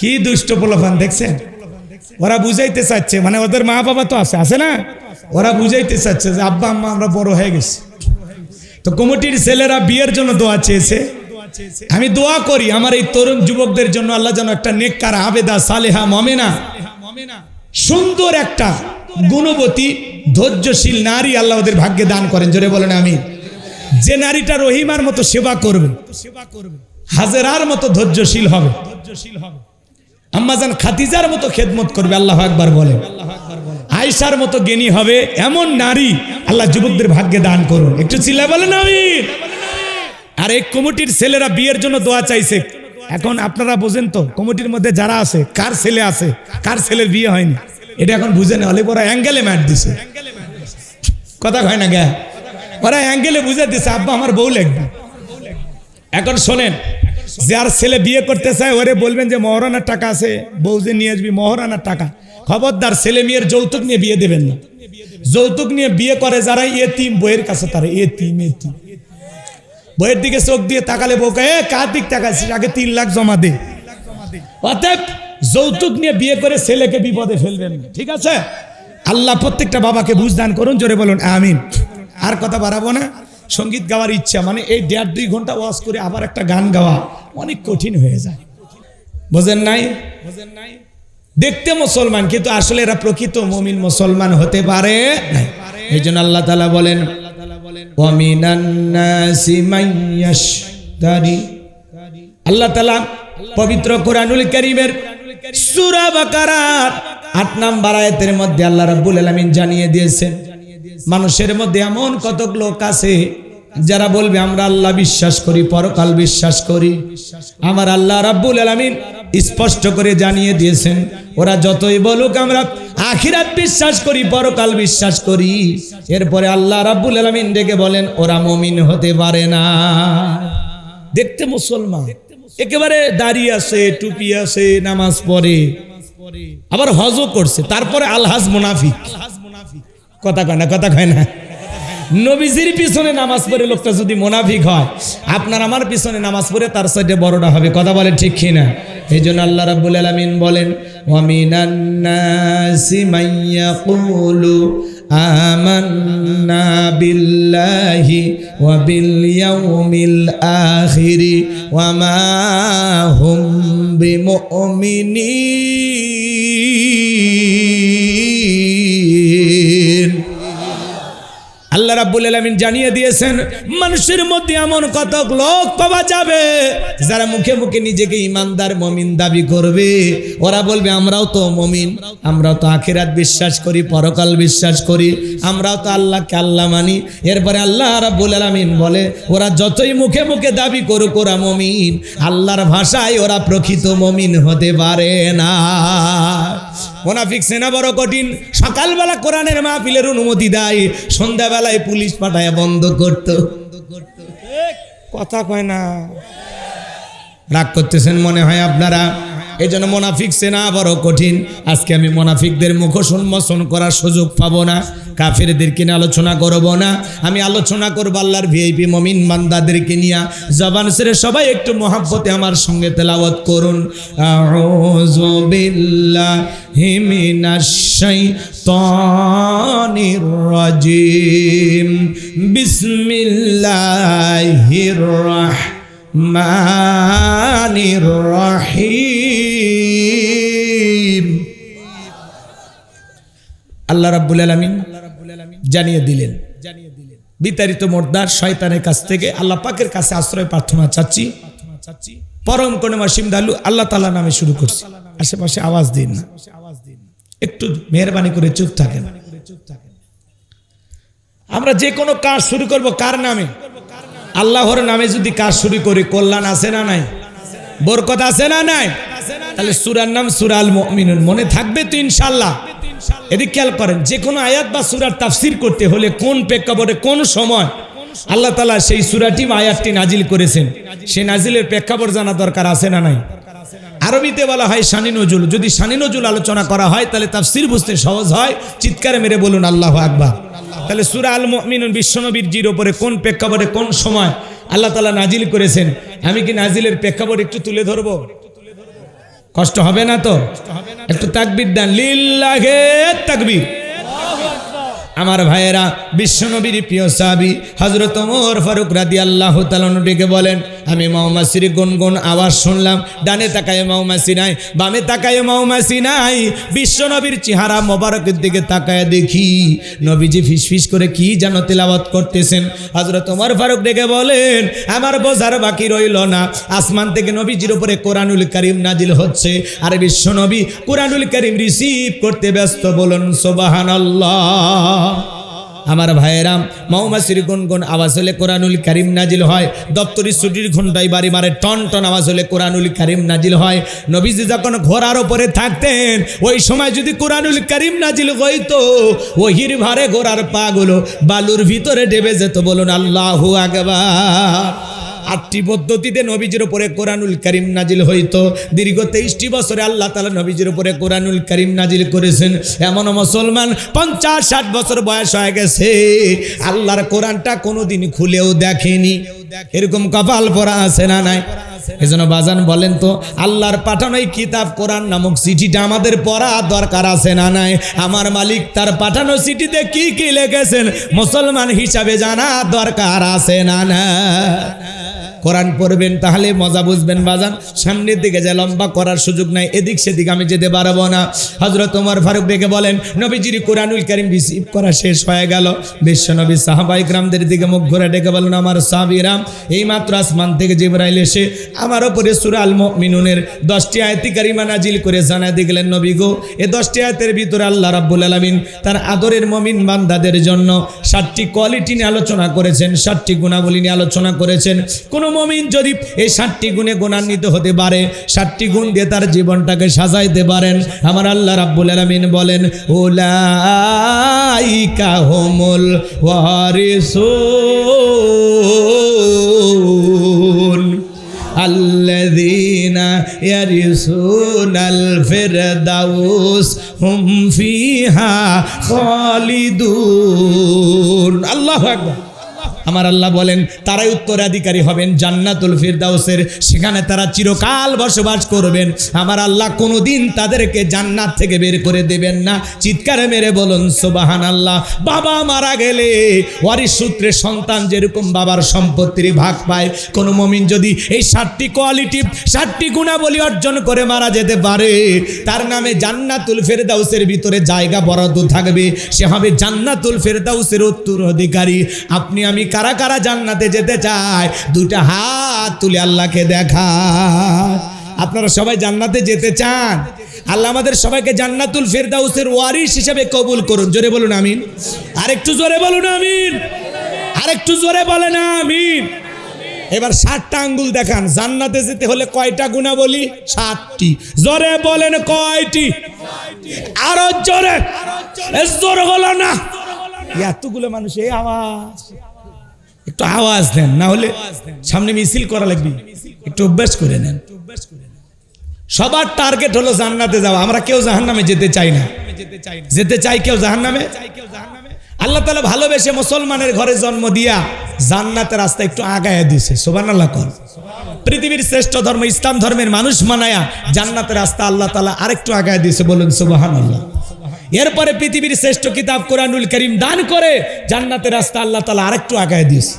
কি দুষ্ট পোলাপান দেখছেন, ওরা বুঝাইতে চাচ্ছে, মানে ওদের মা বাবা তো আছে না, ওরা বুঝাইতে চাচ্ছে যে আব্বা আম্মা আমরা বড় হয়ে গেছি। তো কমিটির ছেলেরা বিয়ের জন্য দোয়া চেয়েছে। আমি দোয়া করি আমার এই তরুণ যুবকদের জন্য আল্লাহ যেন একটা নেককার, আবেদা, সালেহা, মমেনা, সুন্দর একটা গুণবতী, ধৈর্যশীল নারী আল্লাহ ওদের ভাগ্যে দান করেন। জোরে বলেন আমিন। যে নারীটা রহিমার মতো সেবা করবে, হাজেরার মতো ধৈর্যশীল হবে, আম্মাজান খাদিজার মতো খেদমত করবে, আল্লাহু আকবার বলেন। আয়েশার মতো জ্ঞানী হবে, এমন নারী আল্লাহ যুবকদের ভাগ্যে দান করুন। একটু চিল্লা বলেন আমিন। আর এই কমিটির ছেলেরা বিয়ের জন্য দোয়া চাইছে। এখন আপনারা বোঝেন তো কমিটির মধ্যে যারা আছে, কার ছেলে আছে, কার ছেলের বিয়ে হয়নি, এটা এখন বুঝে না। হলে ওরা অ্যাঙ্গেলে ম্যাট দিছে, কথা হয় না গা, ওরা অ্যাঙ্গেলে বুঝে দিছে আব্বা আমার বউ লাগবে। এখন শোনেন, যার ছেলে বিয়ে করতে চায় ওরে বলবেন যে মহারানার টাকা আছে, বউ যে নিয়ে আসবি মহারানার টাকা। খবরদার ছেলে মেয়ের যৌতুক নিয়ে বিয়ে দেবেন না। যৌতুক নিয়ে বিয়ে করে যারা এতিম, বইয়ের কাছে তারা এতিম। বইয়ের দিকে চোখ দিয়ে তাকালে বউকে কার দিক তাকাইছিস, আগে 3 লাখ জমা দে। অতএব যৌতুক নিয়ে বিয়ে করে ছেলেকে বিপদে ফেলবেন না, ঠিক আছে? আল্লাহ প্রত্যেকটা বাবাকে বুঝদান করুন। জোরে বলুন আমিন। আর কথা বাড়াবো না। সঙ্গীত গাওয়ার ইচ্ছা, মানে এই 1.5-2 ঘন্টা ওয়াজ করে আবার একটা গান গাওয়া অনেক কঠিন হয়ে যায়, বোঝেন নাই? দেখতে মুসলমান, কিন্তু আসলে এরা প্রকৃত মুমিন মুসলমান হতে পারে নাই। এই জন্য আল্লাহ তাআলা বলেন ওয়ামিনান নাসি মাইয়াশতারি। আল্লাহ তাআলা পবিত্র কোরআনুল কারীমের সূরা বাকারার 8 নম্বর আয়াতের মধ্যে আল্লাহ রাব্বুল আলামিন জানিয়ে দিয়েছেন, মানুষের মধ্যে এমন কতক লোক আছে যারা বলবে আমরা আল্লাহ বিশ্বাস করি, পরকাল বিশ্বাস করি। আমার আল্লাহ রাব্বুল আলামিন স্পষ্ট করে জানিয়ে দিয়েছেন, ওরা যতই বলুক আমরা আখিরাত বিশ্বাস করি, পরকাল বিশ্বাস করি, এরপরে আল্লাহ রাব্বুল আলামিন ডেকে বলেন ওরা মুমিন হতে পারে না। দেখতে মুসলমান, একেবারে দাড়ি আছে, টুপি আছে, নামাজ পড়ে, আবার হজও করছে, তারপরে আলহাজ মুনাফিক। কথা কয় না। নবীজির পিছনে নামাজ পড়ে লোকটা যদি মুনাফিক হয়, আপনার আমার পিছনে নামাজ পড়ে তার সাইডে বড়টা হবে। কথা বলে ঠিক কিনা? এই জন্য আল্লাহ রাব্বুল আলামিন বলেন ওয়ামিনান নাসি মাইয়াকুলু আমান্না বিল্লাহি ওয়া বিল ইয়াউমিল আখিরি ওয়া মা হুম বিমুমিনিন। আল্লাহ রাব্বুল আলামিন জানিয়ে দিয়েছেন, মানুষের মধ্যে এমন কতক লোক পাওয়া যাবে যারা মুখে মুখে নিজেকে ইমানদার মুমিন দাবি করবে। ওরা বলবে আমরাও তো মুমিন, আমরাও তো আখিরাত বিশ্বাস করি, পরকাল বিশ্বাস করি, আমরাও তো আল্লাহকে আল্লাহ মানি। এরপরে আল্লাহ রাব্বুল আলামিন বলে ওরা যতই মুখে মুখে দাবি করুক ওরা মুমিন, আল্লাহর ভাষায় ওরা প্রকৃত মুমিন হতে পারে না। মুনাফিক সেনা বড় কঠিন। সকালবেলা কোরআনের মাহফিলের অনুমতি দেয়, সন্ধ্যাবেলায় পুলিশ পাঠায় বন্ধ করত। কথা কয় না, রাগ করতেছেন মনে হয় আপনারা। এই জন্য মোনাফিক চেনা বড় কঠিন। আজকে আমি মোনাফিকদের মুখোশ উন্মোচন করার সুযোগ পাবো না, কাফেরদেরকে নিয়ে আলোচনা করব না, আমি আলোচনা করবো আল্লাহর ভিআইপি মুমিন বান্দাদেরকে নিয়ে। জবান ছেড়ে সবাই একটু মহব্বতে আমার সঙ্গে তেলাওয়াত করুন। আউযু বিল্লাহি মিনাশ শাইতানির রাজিম, বিসমিল্লাহির রাহমানির রহিম। আল্লাহ রাব্বুল আলামিন জানিয়ে দিলেন বিতাড়িত মোর্দার শয়তানের কাছ থেকে আল্লাহ পাকের কাছে আশ্রয় প্রার্থনা চাচ্ছি। পরম করুণাময় দয়ালু আল্লাহ তাআলা নামে শুরু করছি। আশেপাশে আওয়াজ দিন না, একটু মেহেরবানি করে চুপ থাকেন। আমরা যে কোনো কাজ শুরু করব কার নামে? আল্লাহর নামে যদি কাজ শুরু করি কল্যাণ আছে না নাই? বরকত আছে না নাই? তাহলে সূরার নাম সূরা আল মুমিনুন মনে থাকবে তো ইনশাআল্লাহ। এদিকে খেয়াল করেন, যে কোনো আয়াত বা সূরার তাফসীর করতে হলে কোন প্রেক্ষাপটে কোন সময় আল্লাহ তাআলা সেই সূরাটি বা আয়াতটি নাজিল করেছেন, সেই নাজিলের প্রেক্ষাপট জানা দরকার আছে না নাই? আরবিতে বলা হয় শানি নজুল। যদি শানি নজুল আলোচনা করা হয় তাহলে তাফসীর বুঝতে সহজ হয়। চিৎকারে মেরে বলুন আল্লাহু আকবার। তাহলে সূরা আল মুমিনুন বিশ্বনবীর জির উপরে কোন প্রেক্ষাপটে কোন সময় আল্লাহ তাআলা নাজিল করেছেন, আমি কি নাজিলের প্রেক্ষাপট একটু তুলে ধরবো? কষ্ট হবে না তো? একটু তাকবীর দেন, লিল্লাহি তাকবীর। আমার ভাইয়েরা, বিশ্বনবীর প্রিয় সাহাবী হযরত ওমর ফারুক রাদিয়াল্লাহু তাআলা ডেকে বলেন, আমি মৌমাছির গুনগুন আওয়াজ শুনলাম। ডানে তাকায় মৌমাছি নাই, বামে তাকায় মৌমাছি নাই। বিশ্বনবীর চেহারা মোবারকের দিকে তাকায় দেখি নবীজি ফিসফিস করে কি যেন তেলাওয়াত করতেছেন। হযরত ওমর ফারুক ডেকে বলেন, আমার বোঝার বাকি রইল না, আসমান থেকে নবীজির উপরে কোরআনুল কারীম নাজিল হচ্ছে, আর বিশ্বনবী কোরআনুল কারীম রিসিভ করতে ব্যস্ত। বলুন সুবহানাল্লাহ। আমার ভাইয়েরাম, মৌমাছির গুনগুন আওয়াজ হলে কোরআনুল কারীম নাজিল হয়। দপ্তরি ছুটির ঘন্টায় বাড়ি মারে টন টন আওয়াজ হলে কোরআনুল কারীম নাজিল হয়। নবীজি যখন ঘোড়ার উপরে থাকতেন ওই সময় যদি কোরআনুল কারীম নাজিল হইতো, ওহির ভারে ঘোড়ার পাগুলো বালুর ভিতরে ডেবে যেত। বলুন আল্লাহু আকবার। 8টি পদ্ধতিতে নবীজির উপরে কোরআনুল কারীম নাজিল হইতো। দীর্ঘ 23টি বছরে আল্লাহ তাআলা নবীজির উপরে কোরআনুল কারীম নাজিল করেছেন। এমন মুসলমান 50-60 বছর বয়স হয়ে গেছে, আল্লাহর কোরআনটা কোনোদিন খুলেও দেখেনি। এরকম কপাল পরা আছে না নাই? এজন্য বাজান বলেন তো, আল্লাহর পাঠানো এই কিতাব কোরআন নামক চিঠিটা আমাদের পড়া দরকার আছে না নাই? আমার মালিক তার পাঠানো চিঠিতে কি কি লিখেছেন মুসলমান হিসাবে জানা দরকার আছে না না? কোরআন পড়বেন তাহলে মজা বুঝবেন বাজান। সামনের দিকে যে লম্বা করার সুযোগ নাই, এদিক সেদিক আমি যেতে পারবো না। হযরত ওমর ফারুক ডেকে বলেন, নবীজির কোরআনুল কারীম রিসিভ করা শেষ হয়ে গেল। বিশ্বনবী সাহাবায়ে কিরামদের দিকে মুখ ঘুরে ডেকে বলেন, আমার সাহাবীরা, এইমাত্র আসমান থেকে জিবরাইল এসে আমার উপরে সূরা আল মুমিনুনের 10টি আয়াত কারিমা নাজিল করে জানায় দিয়ে গেলেন, নবী গো, এই 10টি আয়াতের ভিতরে আল্লাহ রাব্বুল আলামিন তার আদরের মুমিন বান্দাদের জন্য 7টি কোয়ালিটি নিয়ে আলোচনা করেছেন, 7টি গুণাবলী নিয়ে আলোচনা করেছেন। কোন মুমিন যদি এই 7টি গুণে গুণান্বিত হতে পারে, 7টি গুণ দিয়ে তার জীবনটাকে সাজাইতে পারেন, আমার আল্লাহ রাব্বুল আলামিন বলেন, উলাইকা হুমুল ওয়ারিসুন আল্লাযীনা ইয়ারিসুনাল ফিরদাউস হুম ফিহা খালিদুন। আল্লাহু আকবার। আমার আল্লাহ বলেন, তারাই উত্তরাধিকারী হবেন জান্নাতুল ফিরদাউসের, সেখানে তারা চিরকাল বসবাস করবেন। আমার আল্লাহ কোনোদিন তাদেরকে জান্নাত থেকে বের করে দেবেন না। চিৎকারে মেরে বলুন সুবহানাল্লাহ। বাবা মারা গেলে ওয়ারিস সূত্রে সন্তান যেরকম বাবার সম্পত্তির ভাগ পায়, কোন মুমিন যদি এই 7টি কোয়ালিটি 7টি গুণাবলী অর্জন করে মারা যেতে পারে, তার নামে জান্নাতুল ফিরদাউসের ভিতরে জায়গা বরাদ্দ থাকবে, সে হবে জান্নাতুল ফিরদাউসের উত্তরাধিকারী। আপনি আমি কারা কারা জান্নাতে যেতে চায়? 2টা হাত তুলে আল্লাহকে দেখা। আপনারা সবাই জান্নাতে যেতে চান? আল্লাহ আমাদের সবাইকে জান্নাতুল ফিরদাউসের ওয়ারিস হিসেবে কবুল করুন। জোরে বলুন আমিন। আরেকটু জোরে বলুন আমিন। আরেকটু জোরে বলেন আমিন। এবার 7টা আঙ্গুল দেখান। জান্নাতে যেতে হলে কয়টা গুণাবলী? 7টি। জোরে বলেন কয়টি? আরো জোরে। জোরে হলো না, এতগুলো মানুষ এই আওয়াজ। একটু আওয়াজ দেন, না হলে সামনে মিছিল করা লাগবে। একটু অভ্যাস করে নেন। সবার টার্গেট হলো জান্নাতে যাওয়া। আমরা কেউ জাহান্নামে যেতে চাই না। যেতে চাই কেউ জাহান্নামে? আল্লাহ তাআলা ভালোবেসে মুসলমানের ঘরে জন্ম দিয়া জান্নাতের রাস্তা একটু আগায়া দিয়েছে। সুবহানাল্লাহ কর। পৃথিবীর শ্রেষ্ঠ ধর্ম ইসলাম ধর্মের মানুষ মানায়া জান্নাতের রাস্তা আল্লাহ তাআলা আরেকটু আগায়া দিয়েছে, বলুন সুবহানাল্লাহ। এরপরে পৃথিবীর শ্রেষ্ঠ কিতাব কোরআনুল কারীম দান করে জান্নাতের রাস্তা আল্লাহ তাআলা আরেকটু আগায়া দিয়েছে।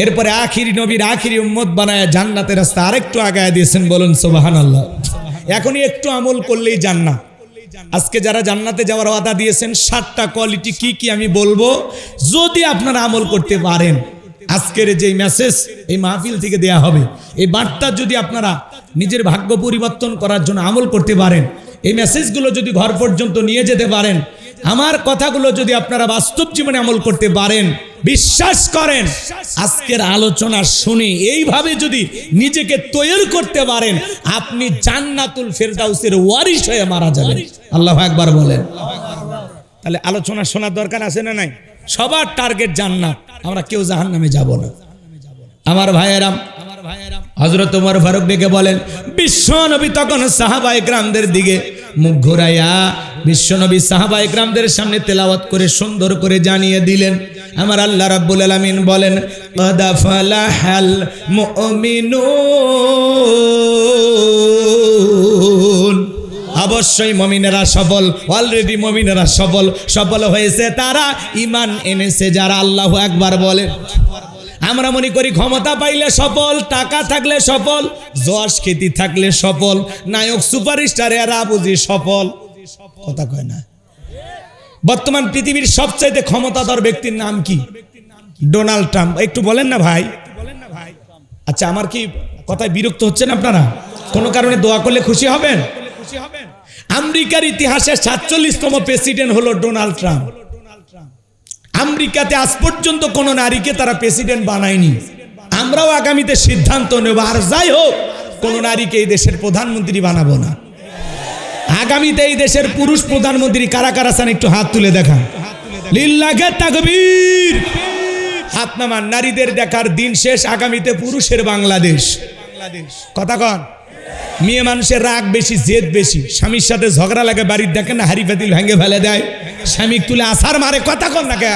এরপরে আখিরি নবীর আখিরি উম্মত বানায়া জান্নাতের রাস্তা আরেকটু আগায়া দিয়েছেন, বলুন সুবহানাল্লাহ। এখনই একটু আমল করলেই জান্নাত। আজকে যারা জান্নাতে যাওয়ার ওয়াদা দিয়েছেন 7টা কোয়ালিটি কি কি আমি বলবো, যদি আপনারা আমল করতে পারেন, আজকের যে মেসেজ এই মাহফিল থেকে দেয়া হবে, এই বার্তা যদি আপনারা নিজের ভাগ্য পরিবর্তন করার জন্য আমল করতে পারেন, এই মেসেজগুলো যদি ঘর পর্যন্ত নিয়ে যেতে পারেন, আমার কথাগুলো যদি আপনারা বাস্তব জীবনে আমল করতে পারেন, বিশ্বাস করেন আজকের আলোচনা শুনে এইভাবে যদি নিজেকে তৈরি করতে পারেন, আপনি জান্নাতুল ফেরদাউসের ওয়ারিশ হয়ে মারা যাবেন। আল্লাহু আকবার বলেন। তাহলে আলোচনা শোনার দরকার আছে না নাই? সবার টার্গেট জান্নাত, আমরা কেউ জাহান্নামে যাব না। আমার ভাইয়েরা, হযরত ওমর ফারুক ডেকে বলেন, বিশ্বনবী তখন সাহাবায়ে কেরামদের দিকে মুখ ঘুরাইয়া বিশ্বনবী সাহাবায়ে কেরামদের সামনে তেলাওয়াত করে সুন্দর করে জানিয়ে দিলেন, আমার আল্লাহ রাব্বুল আলামিন বলেন, ক্বাদ ফালাহাল মুমিনুন, অবশ্যই মুমিনেরা সফল, অলরেডি মুমিনেরা সফল। সফল হয়েছে তারা ঈমান এনেছে যারা আল্লাহু আকবার বলে। আমরা মনে করি ক্ষমতা পাইলে সফল, টাকা থাকলে সফল, যশ খ্যাতি থাকলে সফল, নায়ক সুপারস্টার এরা বুঝি সফল। কথা কয় না। বর্তমান পৃথিবীর সবচাইতে ক্ষমতাধর ব্যক্তির নাম কি? Donald Trump. একটু বলেন না ভাই। আচ্ছা, আমার কি কথায় বিরক্ত হচ্ছেন আপনারা? কোনো কারণে দোয়া করলে খুশি হবেন? আমেরিকার ইতিহাসে 47তম প্রেসিডেন্ট হলো ডোনাল্ড ট্রাম্প। আমেরিকাতে আজ পর্যন্ত কোন নারীকে তারা প্রেসিডেন্ট বানায়নি। আমরাও আগামীতে সিদ্ধান্ত নেব, আর যাই হোক কোন নারীকে এই দেশের প্রধানমন্ত্রী বানাবো না। আগামীতে এই দেশের পুরুষ প্রধানমন্ত্রী কারা কারা চান একটু হাত তুলে দেখান। লিল্লাহে তাকবীর। হাত নামান। নারীদের দেখার দিন শেষ, আগামীতে পুরুষের বাংলাদেশ। কথা কন। মেয়ে মানুষের রাগ বেশি, জেদ বেশি, স্বামীর সাথে ঝগড়া লাগে, বাড়ির দেখেন না হাড়ি পাতিল ভেঙে ফেলে দেয়, স্বামী তুলে আছার মারে। কথা কন না কে?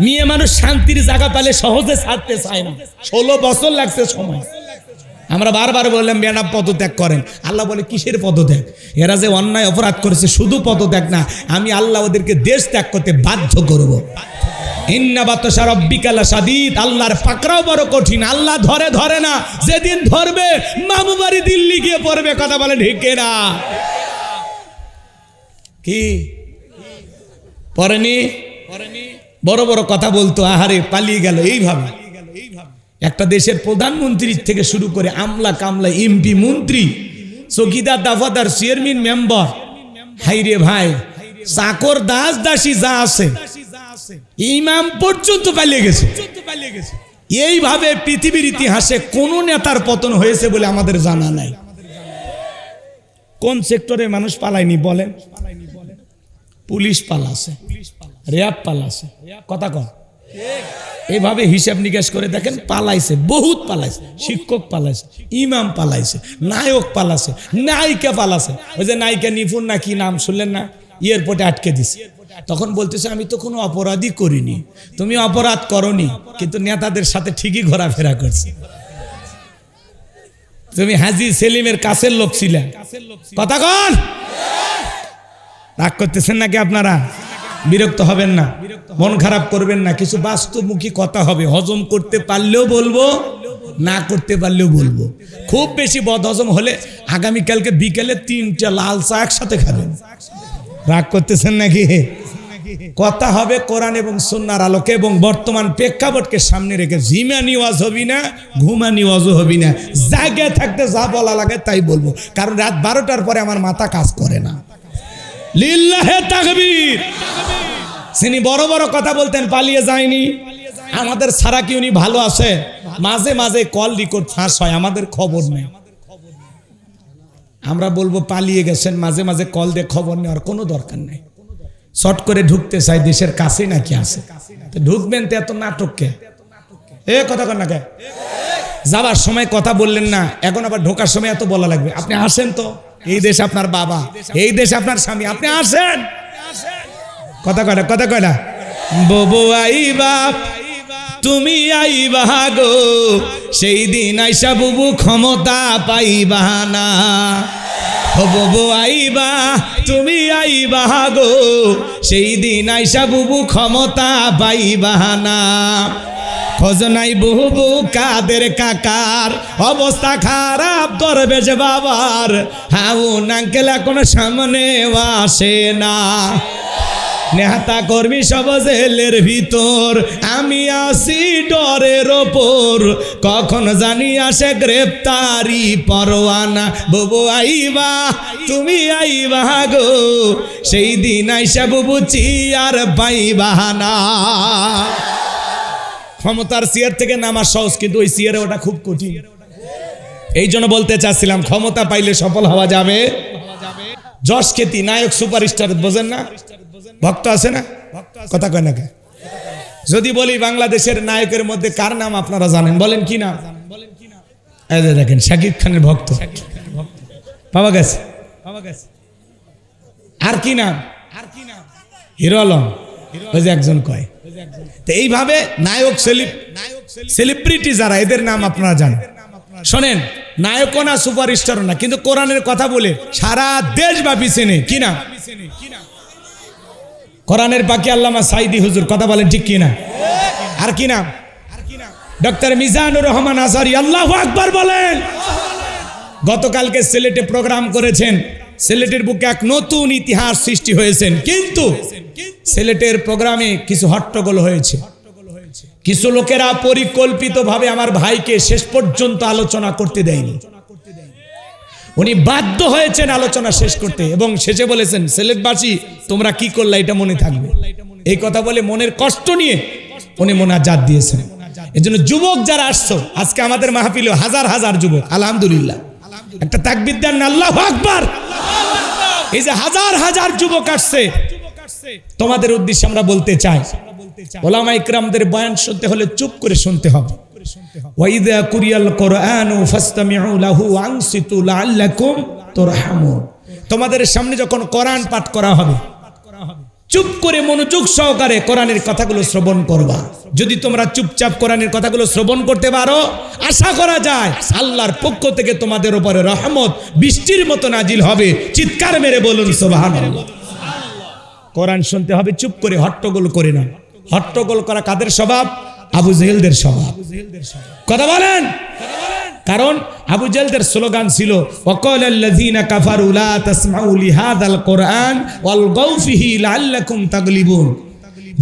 মেয়ে মানুষ শান্তির জায়গা পেলে সহজে ছাড়তে চায় না। 16 বছর লাগছে সময়। আমরা বারবার বললাম ম্যাডাম পদত্যাগ করেন। আল্লাহ বলে কিসের পদত্যাগ? এরা যে অন্যায় অপরাধ করেছে, শুধু পদত্যাগ না, আমি আল্লাহ ওদেরকে দেশ ত্যাগ করতে বাধ্য করব। ইন্না বাতশা রাব্বিকা লাশাদীদ। আল্লাহর পাকড়াও বড় কঠিন। আল্লাহ ধরে না, যেদিন ধরবে মামু বাড়ি দিল্লি গিয়ে পড়বে। কথা বলে ঠিক না? কি পড়েনি? বড় বড় কথা বলতো, আহারে পালিয়ে গেল। এইভাবে একটা দেশের প্রধানমন্ত্রী থেকে শুরু করে আমলা কামলা, এমপি, মন্ত্রী, চৌকিদার, দাফাদার, চেয়ারম্যান, মেম্বার, হাইরে ভাই, চাকর, দাস দাসী যা আছে, ইমাম পর্যন্ত পালিয়ে গেছে। এইভাবে পৃথিবীর ইতিহাসে কোন নেতার পতন হয়েছে বলে আমাদের জানা নাই। কোন সেক্টরে মানুষ পালায়নি বলেন? পুলিশ পালাছে, র্যাব পালাছে। কথা কন। এইভাবে হিসাব নিকাশ করে দেখেন, পালাইছে, বহুত পালাইছে। শিক্ষক পালাইছে, ইমাম পালাইছে, নায়ক পালাছে, নায়িকা পালাছে। ওই যে নায়িকা নিপুণ না কি নাম শুনলেন না, এয়ারপোর্টে আটকে দিছে। তখন বলতেছে আমি তো কোনো অপরাধই করিনি। তুমি অপরাধ করনি, কিন্তু নেতাদের সাথে ঠিকই ঘোরাফেরা করছি। তুমি হাজী সেলিমের কাছের লোক ছিলে। কথা কন। রাগ করতেছেন নাকি আপনারা? বিরক্ত হবেন না, মন খারাপ করবেন না। কিছু বাস্তবমুখী কথা হবে, হজম করতে পারলেও বলবো, না করতে পারলেও বলবো। খুব বেশি বদ হজম হলে আগামীকালকে বিকেলে 3টা লাল চা একসাথে খাবেন। রাগ করতেছেন নাকি? কথা হবে কোরআন এবং সুন্নাহর আলোকে এবং বর্তমান প্রেক্ষাপটকে সামনে রেখে। জিমানি ওয়াজ হবি না, ঘুমানি ওয়াজও হবি না। জায়গায় থাকতে যা বলা লাগে তাই বলবো, কারণ রাত 12টার পরে আমার মাথা কাজ করে না। লিল্লাহে তাকবীর। তিনি বড় বড় কথা বলতেন, পালিয়ে যায়নি। আমাদের ছাড়া কি উনি ভালো আছে? মাঝে মাঝে কল রেকর্ড ফাঁস হয়, আমাদের খবর নেই। আমরা বলবো পালিয়ে গেছেন, মাঝে মাঝে কল দিয়ে খবর নেওয়ার কোনো দরকার নেই। শর্ট করে ঢুকতে চাই, দেশের কাছে নাকি আছে, তো ঢুকবেন তো এত নাটককে? এ কথা কন না কে? যাবার সময় কথা বললেন না, এখন আবার ঢোকার সময় এত বলা লাগবে। আপনি আসেন তো, এই দেশ আপনার বাবা, এই দেশ আপনার স্বামী, আপনি আসেন। কথা কয় না। ববু আইবা তুমি আইবা গো, সেই দিন আইসা বুবু ক্ষমতা পাইবা না। ও ববু আইবা তুমি আইবা গো, সেই দিন আইসা বুবু ক্ষমতা পাইবা না। খোঁজ নাই বুবু কাদের কাকার, অবস্থা খারাপ দরবেশ বাবার, হাউন আঙ্কেল এখন সামনে আসে না। নেতা কর্মী সব জেলের ভিতর, আমি আসি ডরের ওপর, কখন জানি আসে গ্রেপ্তারি পরোয়ানা। বুবু আইবা তুমি আইবা গো, সেই দিন আইসা বুবু চিয়ার পাইবা না। ক্ষমতার চেয়ার থেকে নামা সহজ, কিন্তু ওই চেয়ারে ওটা খুব কঠিন। এই জন্য বলতে চাচ্ছিলাম, ক্ষমতা পাইলে সফল হওয়া যাবে। যশ খ্যাতি নায়ক সুপারস্টার বোঝেন না, ভক্ত আছে না, কথা কয় না কে? যদি বলি বাংলাদেশের নায়কের মধ্যে কার নাম আপনারা জানেন, বলেন কি নাম? এই যে দেখেন, শাকিব খানের ভক্ত পাওয়া গেছে। আর কি নাম? হিরো আলম, ওই যে একজন কয়। তো এইভাবে নায়ক সেলিব্রিটি যারা, এদের নাম আপনারা জানেন। শোনেন, নায়কও না সুপারস্টারও না, কিন্তু কোরআনের কথা বলে সারা দেশব্যাপী চেনে। কি না? কোরআনের পাখি আল্লামা সাইদি হুজুর, কথা বলেন ঠিক কি না? আর কি নাম? ডক্টর মিজানুর রহমান আজহারী, আল্লাহু আকবার বলেন। গতকালকে সিলেটে প্রোগ্রাম করেছেন, সিলেটের বুকে এক নতুন ইতিহাস সৃষ্টি হয়েছেন। কিন্তু সিলেটের প্রোগ্রামে কিছু হট্টগোল হয়েছে। কিছু লোকেরা পরিকল্পিতভাবে আমার ভাইকে শেষ পর্যন্ত আলোচনা করতে দেয়নি। উনি বাধ্য হয়েছেন আলোচনা শেষ করতে, এবং শেষে বলেছেন, সিলেটবাসী তোমরা কি করলা এটা মনে থাকবে। এই কথা বলে মনের কষ্ট নিয়ে উনি মোনাজাত দিয়েছেন। এজন্য যুবক যারা আসছো আজকে আমাদের মাহফিলে, হাজার হাজার যুবক, আলহামদুলিল্লাহ, একটা তাকবীর দেন না, আল্লাহু আকবার। এই যে হাজার হাজার যুবক আসছে, তোমাদের উদ্দেশ্যে আমরা বলতে চাই, ওলামা ইকরামদের বয়ান শুনতে হলে চুপ করে শুনতে হবে। ওয়াইদা কুরিয়াল কোরআনু ফাসতামিউ লাহু ওয়ানসিতু লাআল্লাকুম তুরহামুন। তোমাদের সামনে যখন কোরআন পাঠ করা হবে, চুপ করে মনোযোগ সহকারে কোরআনের কথাগুলো শ্রবণ করবা। যদি তোমরা চুপচাপ কোরআনের কথাগুলো শ্রবণ করতে পারো, আশা করা যায় আল্লাহর পক্ষ থেকে তোমাদের উপরে রহমত বৃষ্টির মতো নাজিল হবে। চিৎকার মেরে বলুন সুবহানাল্লাহ। কোরআন শুনতে হবে চুপ করে, হট্টগোল করে না। হট্টগোল করা কাদের স্বভাব? আবু জেহেলদের স্বভাব। কথা বলেন। কারণ আবু জেহেলদের স্লোগান ছিল, ওয়াকালাল্লাযীনা কাফারু লা তাসমাউ লিহাযাল কুরআন ওয়ালগাউ ফিহি লাআল্লাকুম তাগলিবুন।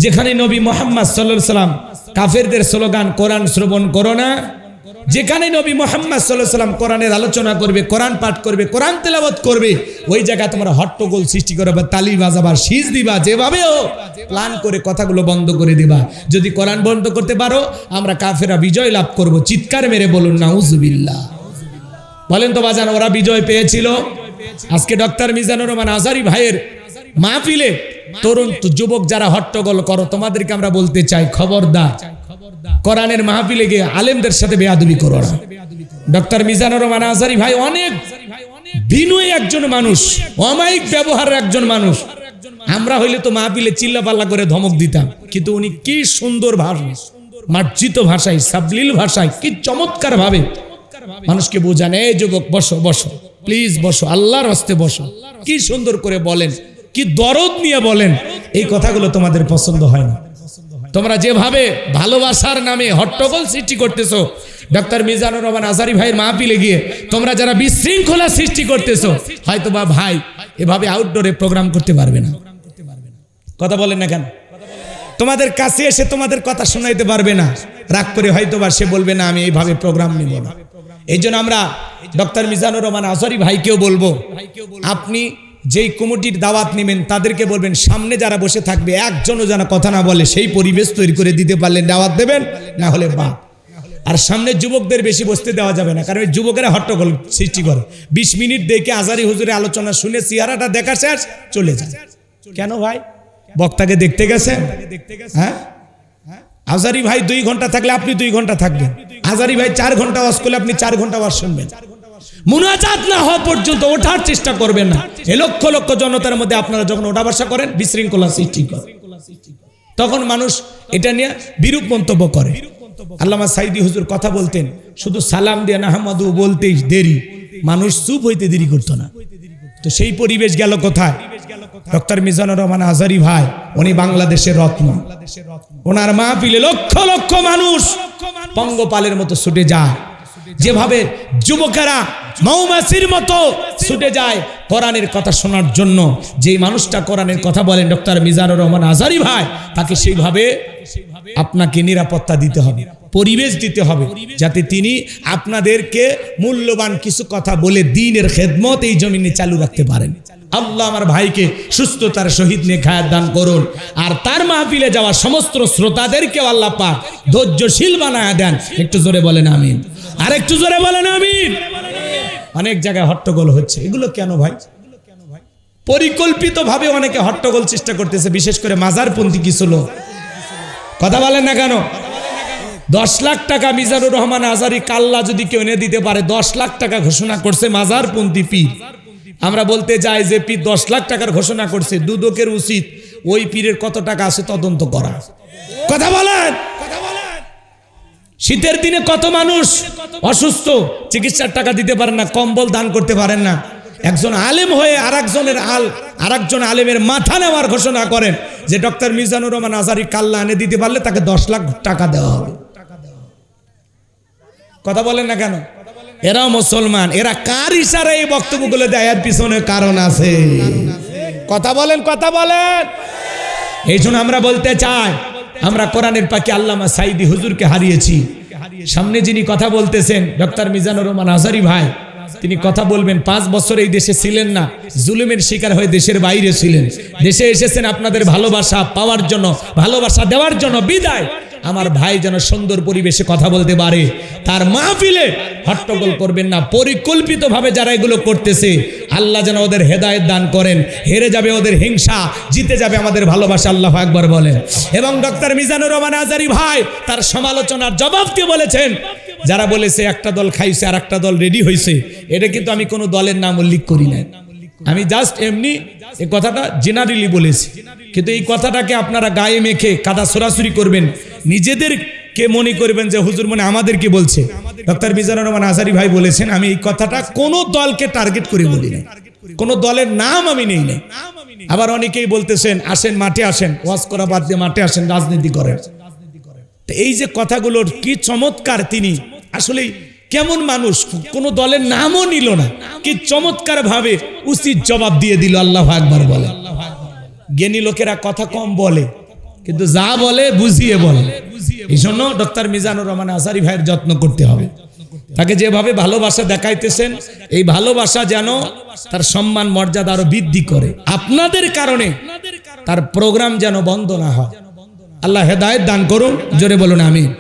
যেখানে নবী মুহাম্মদ সাল্লাল্লাহু আলাইহি সাল্লাম, কাফেরদের স্লোগান কোরআন শ্রবণ করো না। যেখানে নবী মুহাম্মদ সাল্লাল্লাহু আলাইহি সাল্লাম কোরআনের আলোচনা করবে, কোরআন পাঠ করবে, কোরআন তেলাওয়াত করবে, ওই জায়গায় তোমরা হট্টগোল সৃষ্টি করবে, তালি বাজাবা, শীষ দিবা, যেভাবে হোক প্ল্যান করে কথাগুলো বন্ধ করে দিবা। যদি কোরআন বন্ধ করতে পারো, আমরা কাফেররা বিজয় লাভ করব। চিৎকার মেরে বলুন নাউজুবিল্লাহ। বলেন তো বাজান, ওরা বিজয় পেয়েছিল। আজকে ডক্টর মিজানুর রহমান আজহারী ভাইয়ের মাহফিলে তরুণ যুবক যারা হট্টগোল করো, তোমাদেরকে আমরা বলতে চাই, খবরদার, কোরআনের মাহফিলে গিয়ে আলেমদের সাথে বেয়াদবি করো না। ডক্টর মিজানুর রহমান আজহারী ভাই অনেক বিনয়ী একজন মানুষ, অমায়িক ব্যবহারের একজন মানুষ। আমরা হইলে তো মাহফিলে চিল্লাপাল্লা করে ধমক দিতাম, কিন্তু উনি কি সুন্দর ভাষা, মার্জিত ভাষায়, সাবলীল ভাষায়, কি চমৎকার ভাবে মানুষকে বোঝান, এই যুবক বসো বসো, প্লিজ বসো, আল্লাহর হস্তে বসো। কি সুন্দর করে বলেন, কি দরদ নিয়ে বলেন। এই কথাগুলো তোমাদের পছন্দ হয় না। তোমরা যেভাবে ভালোবাসার নামে হট্টগোল সৃষ্টি করতেছো, ডক্টর মিজানুর রহমান আজহারী ভাইয়ের মাহফিলে গিয়ে তোমরা যারা বিশৃঙ্খলা সৃষ্টি করতেছো, হয়তো বা ভাই এভাবে আউটডোরে প্রোগ্রাম করতে পারবে না। কথা বলেন না কেন? তোমাদের কাছে এসে তোমাদের কথা শোনাইতে পারবে না, রাগ করে হয়তো বা সে বলবে না আমি এইভাবে প্রোগ্রাম নিব না। এই জন্য আমরা ডক্টর মিজানুর রহমান আজহারী ভাইকেও বলবো, আপনি যেই কমিটির দাওয়াত নেবেন তাদেরকে বলবেন সামনে যারা বসে থাকবে একজনও যেন কথা না বলে, সেই পরিবেশ তৈরি করে দিতে পারলেন দাওয়াত দেবেন, না হলে বা। আর সামনে যুবকদের বেশি বসতে দেওয়া যাবে না, কারণ যুবকেরা হট্টগোল সৃষ্টি করে। 20 মিনিট দেখে আজহারী হুজুরের আলোচনা শুনে চেহারাটা দেখা শেষ, চলে যায়। কেন ভাই? বক্তাকে দেখতে গেছেন? হ্যাঁ, আজহারী ভাই 2 ঘন্টা থাকলে আপনি 2 ঘন্টা থাকবেন, আজারি ভাই 4 ঘন্টা ওয়াজ করলে আপনি 4 ঘন্টা ওয়াজ শুনবেন, মুনাজাত না হওয়া পর্যন্ত ওঠার চেষ্টা করবেন না। এই লক্ষ লক্ষ জনতার মধ্যে আপনারা যখন ওঠা বসা করেন বিশৃঙ্খলা সৃষ্টি করে, তখন মানুষ এটা নিয়ে বিরূপ মন্তব্য করে। আল্লামা সাইদি হুজুর কথা বলতেন, শুধু সালাম দিয়ে আহমদু বলতেই দেরি, মানুষ চুপ হইতে দেরি করতো না। তো সেই পরিবেশ গেল কোথায়? ডক্টর মিজানুর রহমান আজারি ভাই, উনি বাংলাদেশের রত্ন। ওনার মাহফিলে লক্ষ লক্ষ মানুষ পঙ্গপালের মতো ছুটে যায়, যেভাবে যুবকেরা মৌমাছির মতো ছুটে যায় কোরআনের কথা শোনার জন্য। যেই মানুষটা কোরআনের কথা বলেন ডক্টর মিজানুর রহমান আজারি ভাই, তাকে সেইভাবে আপনাকে নিরাপত্তা দিতে হবে, পরিবেশ দিতে হবে, যাতে তিনি আপনাদেরকে মূল্যবান কিছু কথা বলে দ্বীনের খেদমত এই জমিনে চালু রাখতে পারেন। আল্লাহ আমার ভাইকে সুস্থতার সহিত নেখায়াত দান করুন, আর তার মাহফিলে যাওয়া সমস্ত শ্রোতাদেরকে আল্লাহ পাক ধৈর্যশীল বানায়া দেন। একটু জোরে বলেন আমিন, আর একটু জোরে বলেন আমিন। অনেক জায়গায় হট্টগোল হচ্ছে, এগুলো কেন ভাই? পরিকল্পিতভাবে অনেকে হট্টগোল চেষ্টা করতেছে, বিশেষ করে মাজারপন্থী কিছু লোক। কথা বলেন না কেন? 10 লাখ টাকা মিজানুর রহমান আজারি কাল্লা যদি কেউ এনে দিতে পারে, 10 লাখ টাকা ঘোষণা করছে মাজারপন্থী পীর। আমরা বলতে যাই যে পীর 10 লাখ টাকার ঘোষণা করছে, দুদকের উচিত ওই পীরের কত টাকা আছে তদন্ত করা। কথা বলেন। শীতের দিনে কত মানুষ অসুস্থ, চিকিৎসার টাকা দিতে পারেন না, কম্বল দান করতে পারেন না। একজন আলেম হয়ে আরেকজন আলেমের মাথা নেওয়ার ঘোষণা করেন যে ডক্টর মিজানুর রহমান আজারি কাল্লা এনে দিতে পারলে তাকে 10 লাখ টাকা দেওয়া হবে। কথা বলেন না কেন? এরা মুসলমান, এরা কার ইশারায় এই বক্তব্যগুলো দেয়? এর পিছনে কারণ আছে। কথা বলেন, কথা বলেন। এই জন্য আমরা বলতে চাই, আমরা কোরআনের পাখি আল্লামা সাইদি হুজুরকে হারিয়েছি। সামনে যিনি কথা বলতেছেন ডক্টর মিজানুর রহমান আজারি ভাই, তিনি কথা বলবেন। 5 বছর এই দেশে ছিলেন না, জুলুমের শিকার হয়ে দেশের বাইরে ছিলেন। দেশে এসেছেন আপনাদের ভালোবাসা পাওয়ার জন্য, ভালোবাসা দেওয়ার জন্য। বিদায় আমার ভাই যেন সুন্দর পরিবেশে কথা বলতে পারে, তার মাহফিলে হট্টগোল করবেন না। পরিকল্পিতভাবে যারা এগুলো করতেছে, আল্লাহ যেন ওদের হেদায়েত দান করেন। হেরে যাবে ওদের হিংসা, জিতে যাবে আমাদের ভালোবাসা। আল্লাহু আকবার বলেন। এবং ডক্টর মিজানুর রহমান আজারি ভাই তার সমালোচনার জবাব দিয়ে বলেছেন, যারা বলেছে একটা দল খাইছে আর একটা দল রেডি হয়েছে, এটা কিন্তু আমি কোনো দলের নাম উল্লেখ করি না, আমি জাস্ট এমনি এই কথাটা জেনারেলি বলেছি। কিন্তু এই কথাটাকে আপনারা গায়ে মেখে কাদা সরাসরি করবেন, নিজেদেরকে মনে করবেন যে হুজুর মনে আমাদেরকে বলছে। ডক্টর মিজানুর রহমান আজারি ভাই বলেছেন, আমি এই কথাটা কোনো দলকে টার্গেট করে বলি না, কোনো দলের নাম আমি নেই না। আবার অনেকেই বলতেছেন আসেন মাঠে আসেন, ওয়াজ করা বাদ দিয়ে মাঠে আসেন, রাজনীতি করেন। তো এই যে কথাগুলোর কি চমৎকার, তিনি আসলে কেমন মানুষ, কোন দলের নামও নিল না, কি চমৎকার ভাবে উচিত জবাব দিয়ে দিল। আল্লাহু আকবার বলে। জ্ঞানী লোকেরা কথা কম বলে, কিন্তু যা বলে বুঝিয়ে বলে। এই জন্য ডক্টর মিজানুর রহমান আজারি ভাইয়ের যত্ন করতে হবে। তাকে যেভাবে ভালোবাসা দেখাইতেছেন, এই ভালোবাসা যেন তার সম্মান মর্যাদা আরো বৃদ্ধি করে। আপনাদের কারণে তার প্রোগ্রাম যেন বন্ধ না হয়। আল্লাহ হেদায়েত দান করুন। জোরে বলুন আমিন।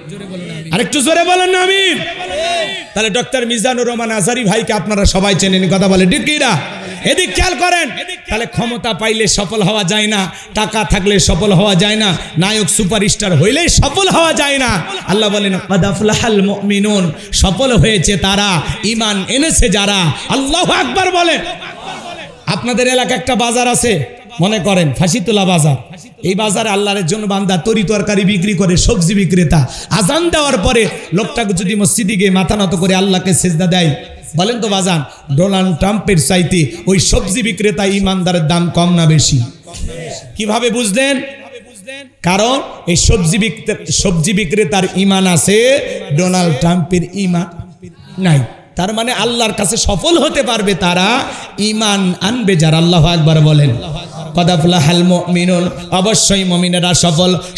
আরেকটু জোরে বলেন না আমিন। তাহলে ডক্টর মিজানুর রহমান আজারি ভাইকে আপনারা সবাই চেনেন, কথা বলে ঠিক কিনা? এদিক খেয়াল করেন। তাহলে ক্ষমতা পাইলে সফল হওয়া যায় না, টাকা থাকলে সফল হওয়া যায় না, নায়ক সুপারস্টার হইলে সফল হওয়া যায় না। আল্লাহ বলেন ক্বাদ আফলাহাল মুমিনুন, সফল হয়েছে তারা, ঈমান এনেছে যারা। আল্লাহু আকবার বলেন। আপনাদের এলাকায় একটা বাজার আছে, মনে করেন ফাঁসিতলা বাজার। এই বাজারে আল্লাহর জন্য বান্দা তরি তরকারি বিক্রি করে, সবজি বিক্রেতা। আজান দেওয়ার পরে লোকটাকে যদি মসজিদে গিয়ে মাথা নত করে আল্লাহকে সিজদা দেয়, বলেন তো বাজান, ডোনাল্ড ট্রাম্পের চাইতে ওই সবজি বিক্রেতা ইমানদারের দাম কম না বেশি? কিভাবে বুঝলেন? কারণ এই সবজি বিক্রেতার ঈমান আছে, ডোনাল্ড ট্রাম্পের ঈমান নাই। তার মানে আল্লাহর কাছে সফল হতে পারবে তারা, ঈমান আনবে যারা। আল্লাহু আকবার বলেন। ক্বাদ আফলাহাল মুমিনুন, অবশ্যই মুমিনেরা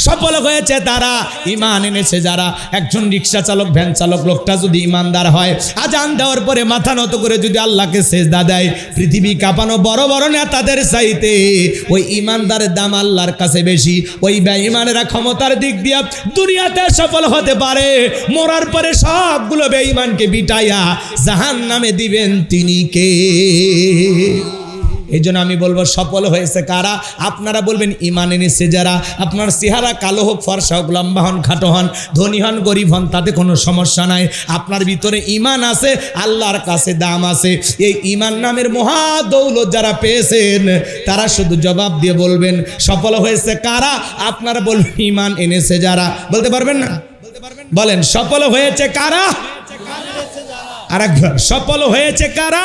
সফল হয়েছে তারা, ঈমান এনেছে যারা। একজন রিকশা চালক, ভ্যান চালক লোকটা যদি ঈমানদার হয়, আজান দেওয়ার পরে মাথা নত করে যদি আল্লাহকে সিজদা দেয়, পৃথিবী কাঁপানো বড় বড় নেতাদের চাইতে ওই ঈমানদারের দাম আল্লাহর কাছে বেশি। ওই বেঈমানেরা ক্ষমতার দিক দিয়ে দুনিয়াতে সফল হতে পারে, মরার পরে সবগুলো বেঈমানকে বিটাইয়া জাহান্নামে দিবেন তিনি কে? এই জন্য আমি বলবো সফল হয়েছে কারা? আপনারা বলবেন ঈমান এনেছে যারা। আপনার চেহারা কালো হোক, ফর্সা হোক, লম্বা হন, খাটো হন, ধনী হন, গরিব হন, তাতে কোনো সমস্যা নাই। আপনার ভিতরে ঈমান আছে, আল্লাহর কাছে দাম আছে। এই ঈমান নামের মহা দৌলত যারা পেয়েছেন তারা শুধু জবাব দিয়ে বলবেন সফল হয়েছে কারা? আপনারা বলবেন ঈমান এনেছে যারা। বলতে পারবেন না? বলেন সফল হয়েছে কারা? আরেকবার, সফল হয়েছে কারা?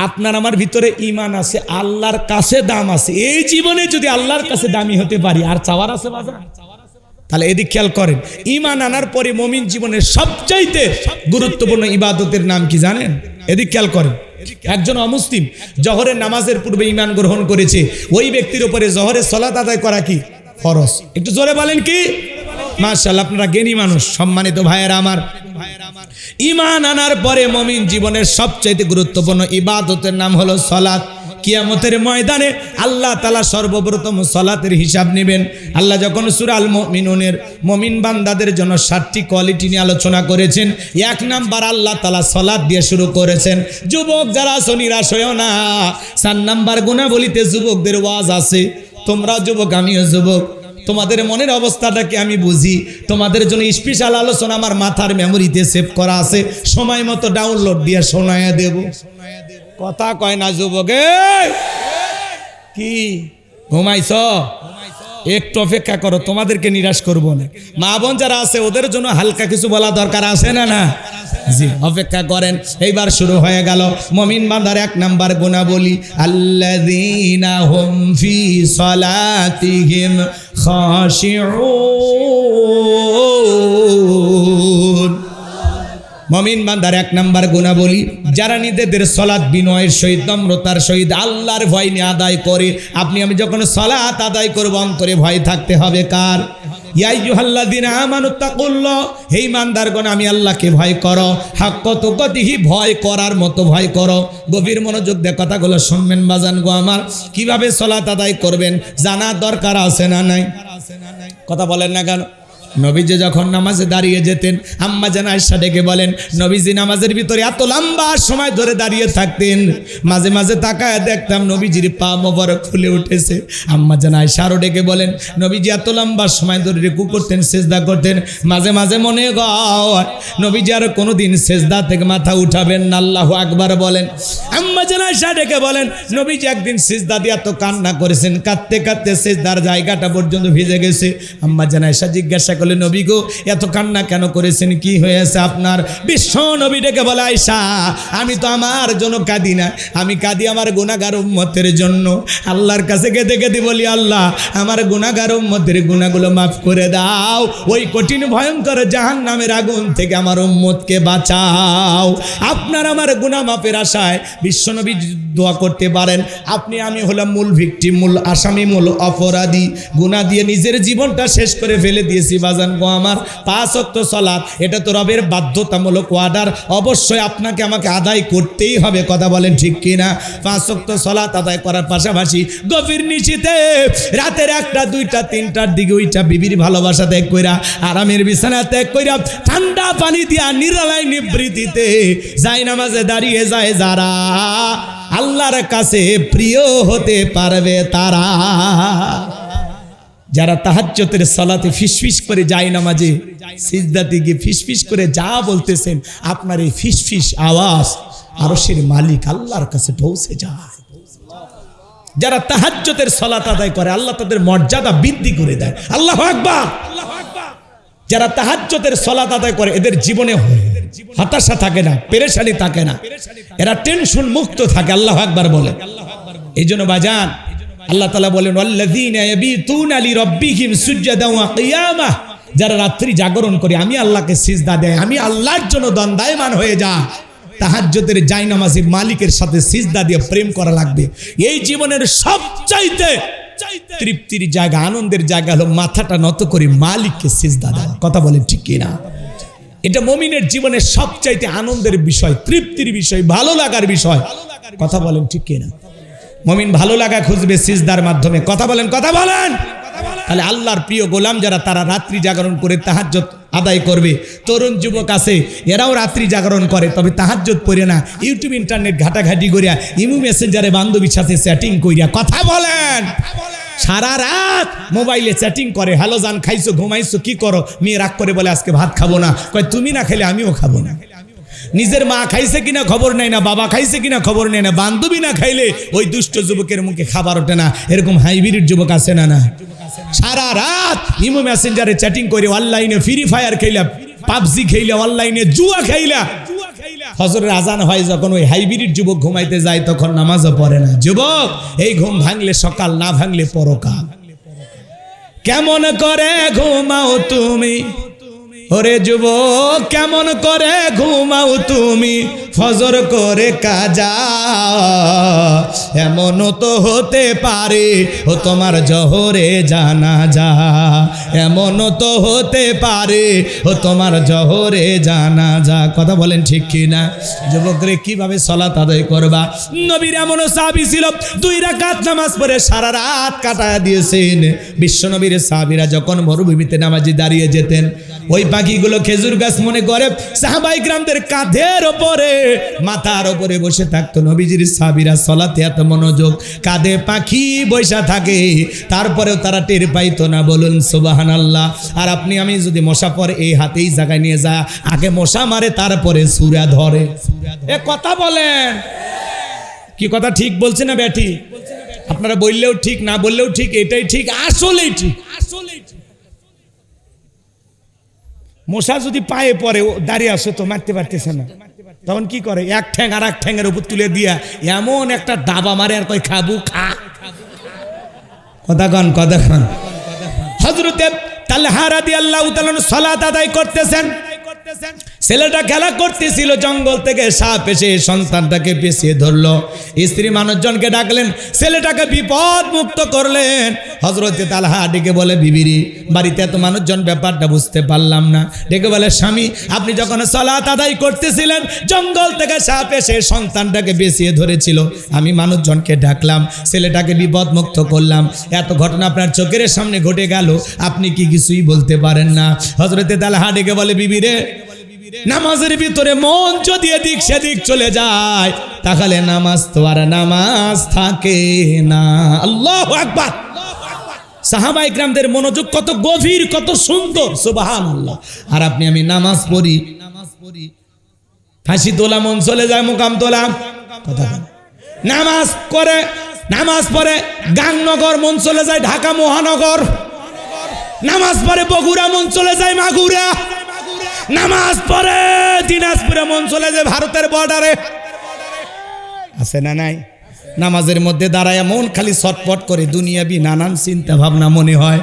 আপনার আমার ভিতরে ঈমান আছে, আল্লাহর কাছে দাম আছে। এই জীবনে যদি আল্লাহর কাছে দামি হতে পারি, আর চাওয়ার আছে বাজার? তাহলে এদিক খেয়াল করেন, ঈমান আনার পরে মুমিন জীবনের সবচাইতে গুরুত্বপূর্ণ ইবাদতের নাম কি জানেন? এদিক খেয়াল করেন। একজন অমুসলিম জোহরের নামাজের পূর্বে ঈমান গ্রহণ করেছে, ওই ব্যক্তির উপরে জোহরের সালাত আদায় করা কি ফরজ? একটু জোরে বলেন কি? মাশাআল্লাহ, আপনারা জ্ঞানী মানুষ, সম্মানিত ভাইয়েরা আমার। ঈমান আনার পরে মুমিন জীবনের সবচাইতে গুরুত্বপূর্ণ ইবাদতের নাম হলো সালাত। কিয়ামতের ময়দানে আল্লাহ তাআলা সর্বপ্রথম সালাতের হিসাব নেবেন। আল্লাহ যখন সূরা আল মুমিনুনের মুমিন বান্দাদের জন্য 7টি কোয়ালিটি নিয়ে আলোচনা করেছেন, 1 নাম্বার আল্লাহ তাআলা সালাত দিয়ে শুরু করেছেন। যুবক যারা আছো নিরাশ হইও না, 4 নাম্বার গুণাবলীতে যুবকদের ওয়াজ আছে। তোমরা যুবক, আমিও যুবক, তোমাদের মনের অবস্থাটাকে আমি বুঝি। তোমাদের জন্য স্পেশাল আলোচনা আমার মাথার মেমোরিতে সেভ করা আছে, সময় মতো ডাউনলোড দিয়ে শোনায়া দেব। কথা কয় না যুবক? কি ঘুমাইছ? একটু অপেক্ষা করো, তোমাদেরকে নিরাশ করব না। মা বোন যারা আছে ওদের জন্য হালকা কিছু বলা দরকার আছে না? না জি, অপেক্ষা করেন। এইবার শুরু হয়ে গেল মুমিন বান্দার 1 নাম্বার গুণাবলী, আল্লাযীনা হুম ফি সালাতিহিম খাশিউন। মুমিন বান্দার 1 নাম্বার গুণাবলী, যারা নিজেদের সালাত বিনয়ের সহিত, নম্রতার সহিত, আল্লাহর ভয় নিয়ে আদায় করে। আপনি আমি যখন সালাত আদায় করব, অন্তরে ভয় থাকতে হবে কার? ইয়া আইয়ুহাল্লাযীনা আমানুত্তাকুল্লাহ, হে ঈমানদারগণ আমি আল্লাহকে ভয় করো। হাক্কা তুকাতিহি, ভয় করার মতো ভয় করো। গভীর মনোযোগ দিয়ে কথাগুলো শুনবেন বাজান গো আমার। কিভাবে সালাত আদায় করবেন জানার দরকার আছে না নাই? কথা বলেন না কেন? নবীজি যখন নামাজে দাঁড়িয়ে যেতেন, আম্মা জান আয়েশা ডেকে বলেন, নবীজি নামাজের ভিতরে এত লম্বা সময় ধরে দাঁড়িয়ে থাকতেন, মাঝে মাঝে তাকায় দেখতাম নবীজির পা মোবারক খুলে উঠেছে। আম্মা জান আয়েশা আরো ডেকে বলেন, নবীজি এত লম্বা সময় ধরে রুকু করতেন, সিজদা করতেন, মাঝে মাঝে মনে হয় নবীজি আর কোনোদিন সিজদা থেকে মাথা উঠাবেন না। আল্লাহু আকবার বলেন। আম্মা জান আয়েশা ডেকে বলেন, নবীজি একদিন সিজদা দিয়ে এত কান্না করেছেন, কাঁদতে কাঁদতে সিজদার জায়গাটা পর্যন্ত ভিজে গেছে। আম্মা জান আয়েশা জিজ্ঞাসা করলেন, নবী গো এত কান্না কেন করেছেন, কি হয়েছে আপনার? বিশ্ব নবী ডেকে বলে, আয়েশা আমি তো আমার জন্য কাঁদি না, আমি কাঁদি আমার গুনাহগার উম্মতের জন্য। আল্লাহর কাছে কেঁদে কেঁদে বলি, আল্লাহ আমার গুনাহগার উম্মতের গুনাহগুলো মাফ করে দাও, ওই কঠিন ভয়ঙ্কর জাহান্নামের আগুন থেকে আমার উম্মতকে বাঁচাও। আপনার আমার গুনাহ মাফের আশায় বিশ্ব নবী দোয়া করতে পারেন। আপনি আমি হলাম মূল ভিকটিম, মূল আসামি, মূল অপরাধী। গুনাহ দিয়ে নিজের জীবনটা শেষ করে ফেলে দিয়েছি বাজান গো আমার। 5 ওয়াক্ত সালাত এটা তো রবের বাধ্যতামূলক অর্ডার, অবশ্যই আপনাকে আমাকে আদায় করতেই হবে। কথা বলেন ঠিক কিনা? 5 ওয়াক্ত সালাত আদায় করার পাশাপাশি গভীর নিশিতে রাতের 1টা 2টা 3টার দিকে ওইটা বিবির ভালোবাসা ত্যাগ কইরা, আরামের বিছানা ত্যাগ কইরা, ঠান্ডা পানি দিয়া নিরালাই নিবৃত্তিতে যাই নামাজে দাঁড়িয়ে যায় যারা, আল্লাহর কাছে প্রিয় হতে পারবে তারা। যারা তাহাজ্জুদের সালাতে ফিসফিস করে যায় নামাজে সিজদাতে গিয়ে ফিসফিস করে যা বলতেছেন, আপনার এই ফিসফিস আওয়াজ আরশের মালিক আল্লাহর কাছে পৌঁছে যায়। যারা তাহাজ্জুদের সালাত আদায় করে আল্লাহ তাদের মর্যাদা বৃদ্ধি করে দেয়। আল্লাহু আকবার। যারা তাহাজ্জুদের সালাত আদায় করে এদের জীবনে হতাশা থাকে না, পেরেশানি থাকে না, এরা টেনশন মুক্ত থাকে। আল্লাহু আকবার বলে। এই জন্য বাজান আল্লাহ তাআলা বলেন, ওয়াল্লাযীনা ইয়াবিতুনা লিরাব্বিহিম সুজদান ওয়া কিয়ামা, যারা রাত্রি জাগরণ করে আমি আল্লাহকে সিজদা দেয়, আমি আল্লাহর জন্য দণ্ডায়মান হয়ে যা। তাহাজ্জুদের জায়নামাজি মালিকের সাথে সিজদা দিয়ে প্রেম করা লাগবে। এই জীবনের সবচাইতে তৃপ্তির জায়গা, আনন্দের জায়গা হলো মাথাটা নত করে মালিককে সিজদা দেওয়া। কথা বলেন ঠিক কিনা? এটা মুমিনের জীবনের সবচাইতে আনন্দের বিষয়, তৃপ্তির বিষয়, ভালো লাগার বিষয়। কথা বলেন ঠিক কিনা? মুমিন ভালো লাগা খুঁজবে সিজদার মাধ্যমে। কথা বলেন, কথা বলেন। তাহলে আল্লাহর প্রিয় গোলাম যারা তারা রাত্রি জাগরণ করে তাহাজ্জুদ আদায় করবে। তরুণ যুবক আছে এরাও রাত্রি জাগরণ করে, তবে তাহাজ্জুদ পড়ে না, ইউটিউব ইন্টারনেট ঘাটাঘাটি করিয়া ইমু মেসেঞ্জারে বান্ধবীর সাথে চ্যাটিং করিয়া কথা বলেন। সারা রাত মোবাইলে চ্যাটিং করে, হ্যালো জান খাইছো ঘুমাইছো কি করো, মেয়ে রাগ করে বলে আজকে ভাত খাবো না, কয় তুমি না খেলে আমিও খাবো না। নিজের মা খাইছে কিনা খবর নেয় না, বাবা খাইছে কিনা খবর নেয় না, বান্ধবী না খাইলে ওই দুষ্ট যুবকের মুখে খাবার ওঠে না। এরকম হাইব্রিড যুবক আছে না? না, সারা রাত ইমো মেসেঞ্জারে চ্যাটিং করে, অনলাইনে ফ্রি ফায়ার খেলা, পাবজি খেলা, অনলাইনে জুয়া খেলা। ফজরের আজান হয় যখন ওই হাইব্রিড যুবক ঘুমাইতে যায় তখন নামাজও পড়ে না। যুবক এই ঘুম ভাঙলে সকাল, না ভাঙলে পরকাল। কেমন করে ঘুমাও তুমি ওরে যুবক, কেমন করে ঘুমাও তুমি ফজর করে কাজা, এমন তো হতে পারে ও তোমার জহরে জানাজা, এমন তো হতে পারে ও তোমার জহরে জানাজা। কথা বলেন ঠিক কি না? যুবকরে কিভাবে সালাত আদায় করবা? নবীর এমন সাহাবী ছিল 2 রাকাত নামাজ পড়ে সারা রাত কাটায় দিয়েছেন। বিশ্ব নবীর সাহাবীরা যখন মরুভূমিতে নামাজি দাঁড়িয়ে যেতেন, ওই পাখিগুলো খেজুর গাছ মনে করে সাহাবায়ে কিরামদের কাঁধের ওপরে, মাথার ওপরে বসে থাকতো। নবীজির সাহাবীরা সালাতে এত মনোযোগ, কাঁধে পাখি বসা থাকে, তারপরেও তারা টের পাইতো না। বলুন সুবহানাল্লাহ। আর আপনি আমি যদি মশা পরে এই হাতেই জায়গায় নিয়ে যা, আগে মশা মারে তারপরে সূরা ধরে। এ কথা বলেন, কি কথা ঠিক বলছে না ব্যাটি? আপনারা বললেও ঠিক, না বললেও ঠিক, এটাই ঠিক, আসলেই ঠিক। মশা যদি পায়ে পড়ে দাঁড়িয়ে আসে তো মারতে পারতেছে না, তখন কি করে? এক ঠ্যাং আর এক ঠ্যাঙের উপর তুলে দিয়া এমন একটা দাবা মারে আর কয় খাবু খা। কথা কন, কথা কন। হযরতে তালহা রাদিয়াল্লাহু তাআলা সালাত আদায় করতেছেন, ছেলেটা খেলা করতেছিল, জঙ্গল থেকে সাপ এসে সন্তানটাকে পেঁচিয়ে ধরলো। স্ত্রী মানুষজনকে ডাকলেন, ছেলেটাকে বিপদ মুক্ত করলেন। হযরতে তালহা ডেকে বলে, বিবিরি বাড়িতে এত মানুষজন, ব্যাপারটা বুঝতে পারলাম না। ডেকে বলে, স্বামী আপনি যখন সালাত আদায় করতেছিলেন জঙ্গল থেকে সাপ এসে সন্তানটাকে পেঁচিয়ে ধরেছিল, আমি মানুষজনকে ডাকলাম, ছেলেটাকে বিপদ মুক্ত করলাম। এত ঘটনা আপনার চোখের সামনে ঘটে গেল, আপনি কি কিছুই বলতে পারেন না? হযরতে তালহা ডেকে বলে, বিবিরে নামাজের ভিতরে মন যদি এদিক সেদিক চলে যায় তাহলে নামাজ তো আর নামাজ থাকে না। আল্লাহু আকবার। সাহাবায়ে কিরামদের মনোযোগ কত গভীর, কত সুন্দর, সুবহানাল্লাহ। আর আপনি আমি নামাজ পড়ি, ফাঁসি তোলা মন চলে যায়, মুকাম তোলা, কথা নামাজ করে, নামাজ পড়ে গাংনগর মন চলে যায় ঢাকা মহানগর, নামাজ পড়ে বগুড়া মন চলে যায় মাগুরা, নামাজ পড়ে দিনাজপুরে মন চলে যায় ভারতের বর্ডারে। আছে না নাই? নামাজের মধ্যে দাঁড়ায় মন খালি ছটপট করে, দুনিয়াবি নানান চিন্তা ভাবনা মনে হয়।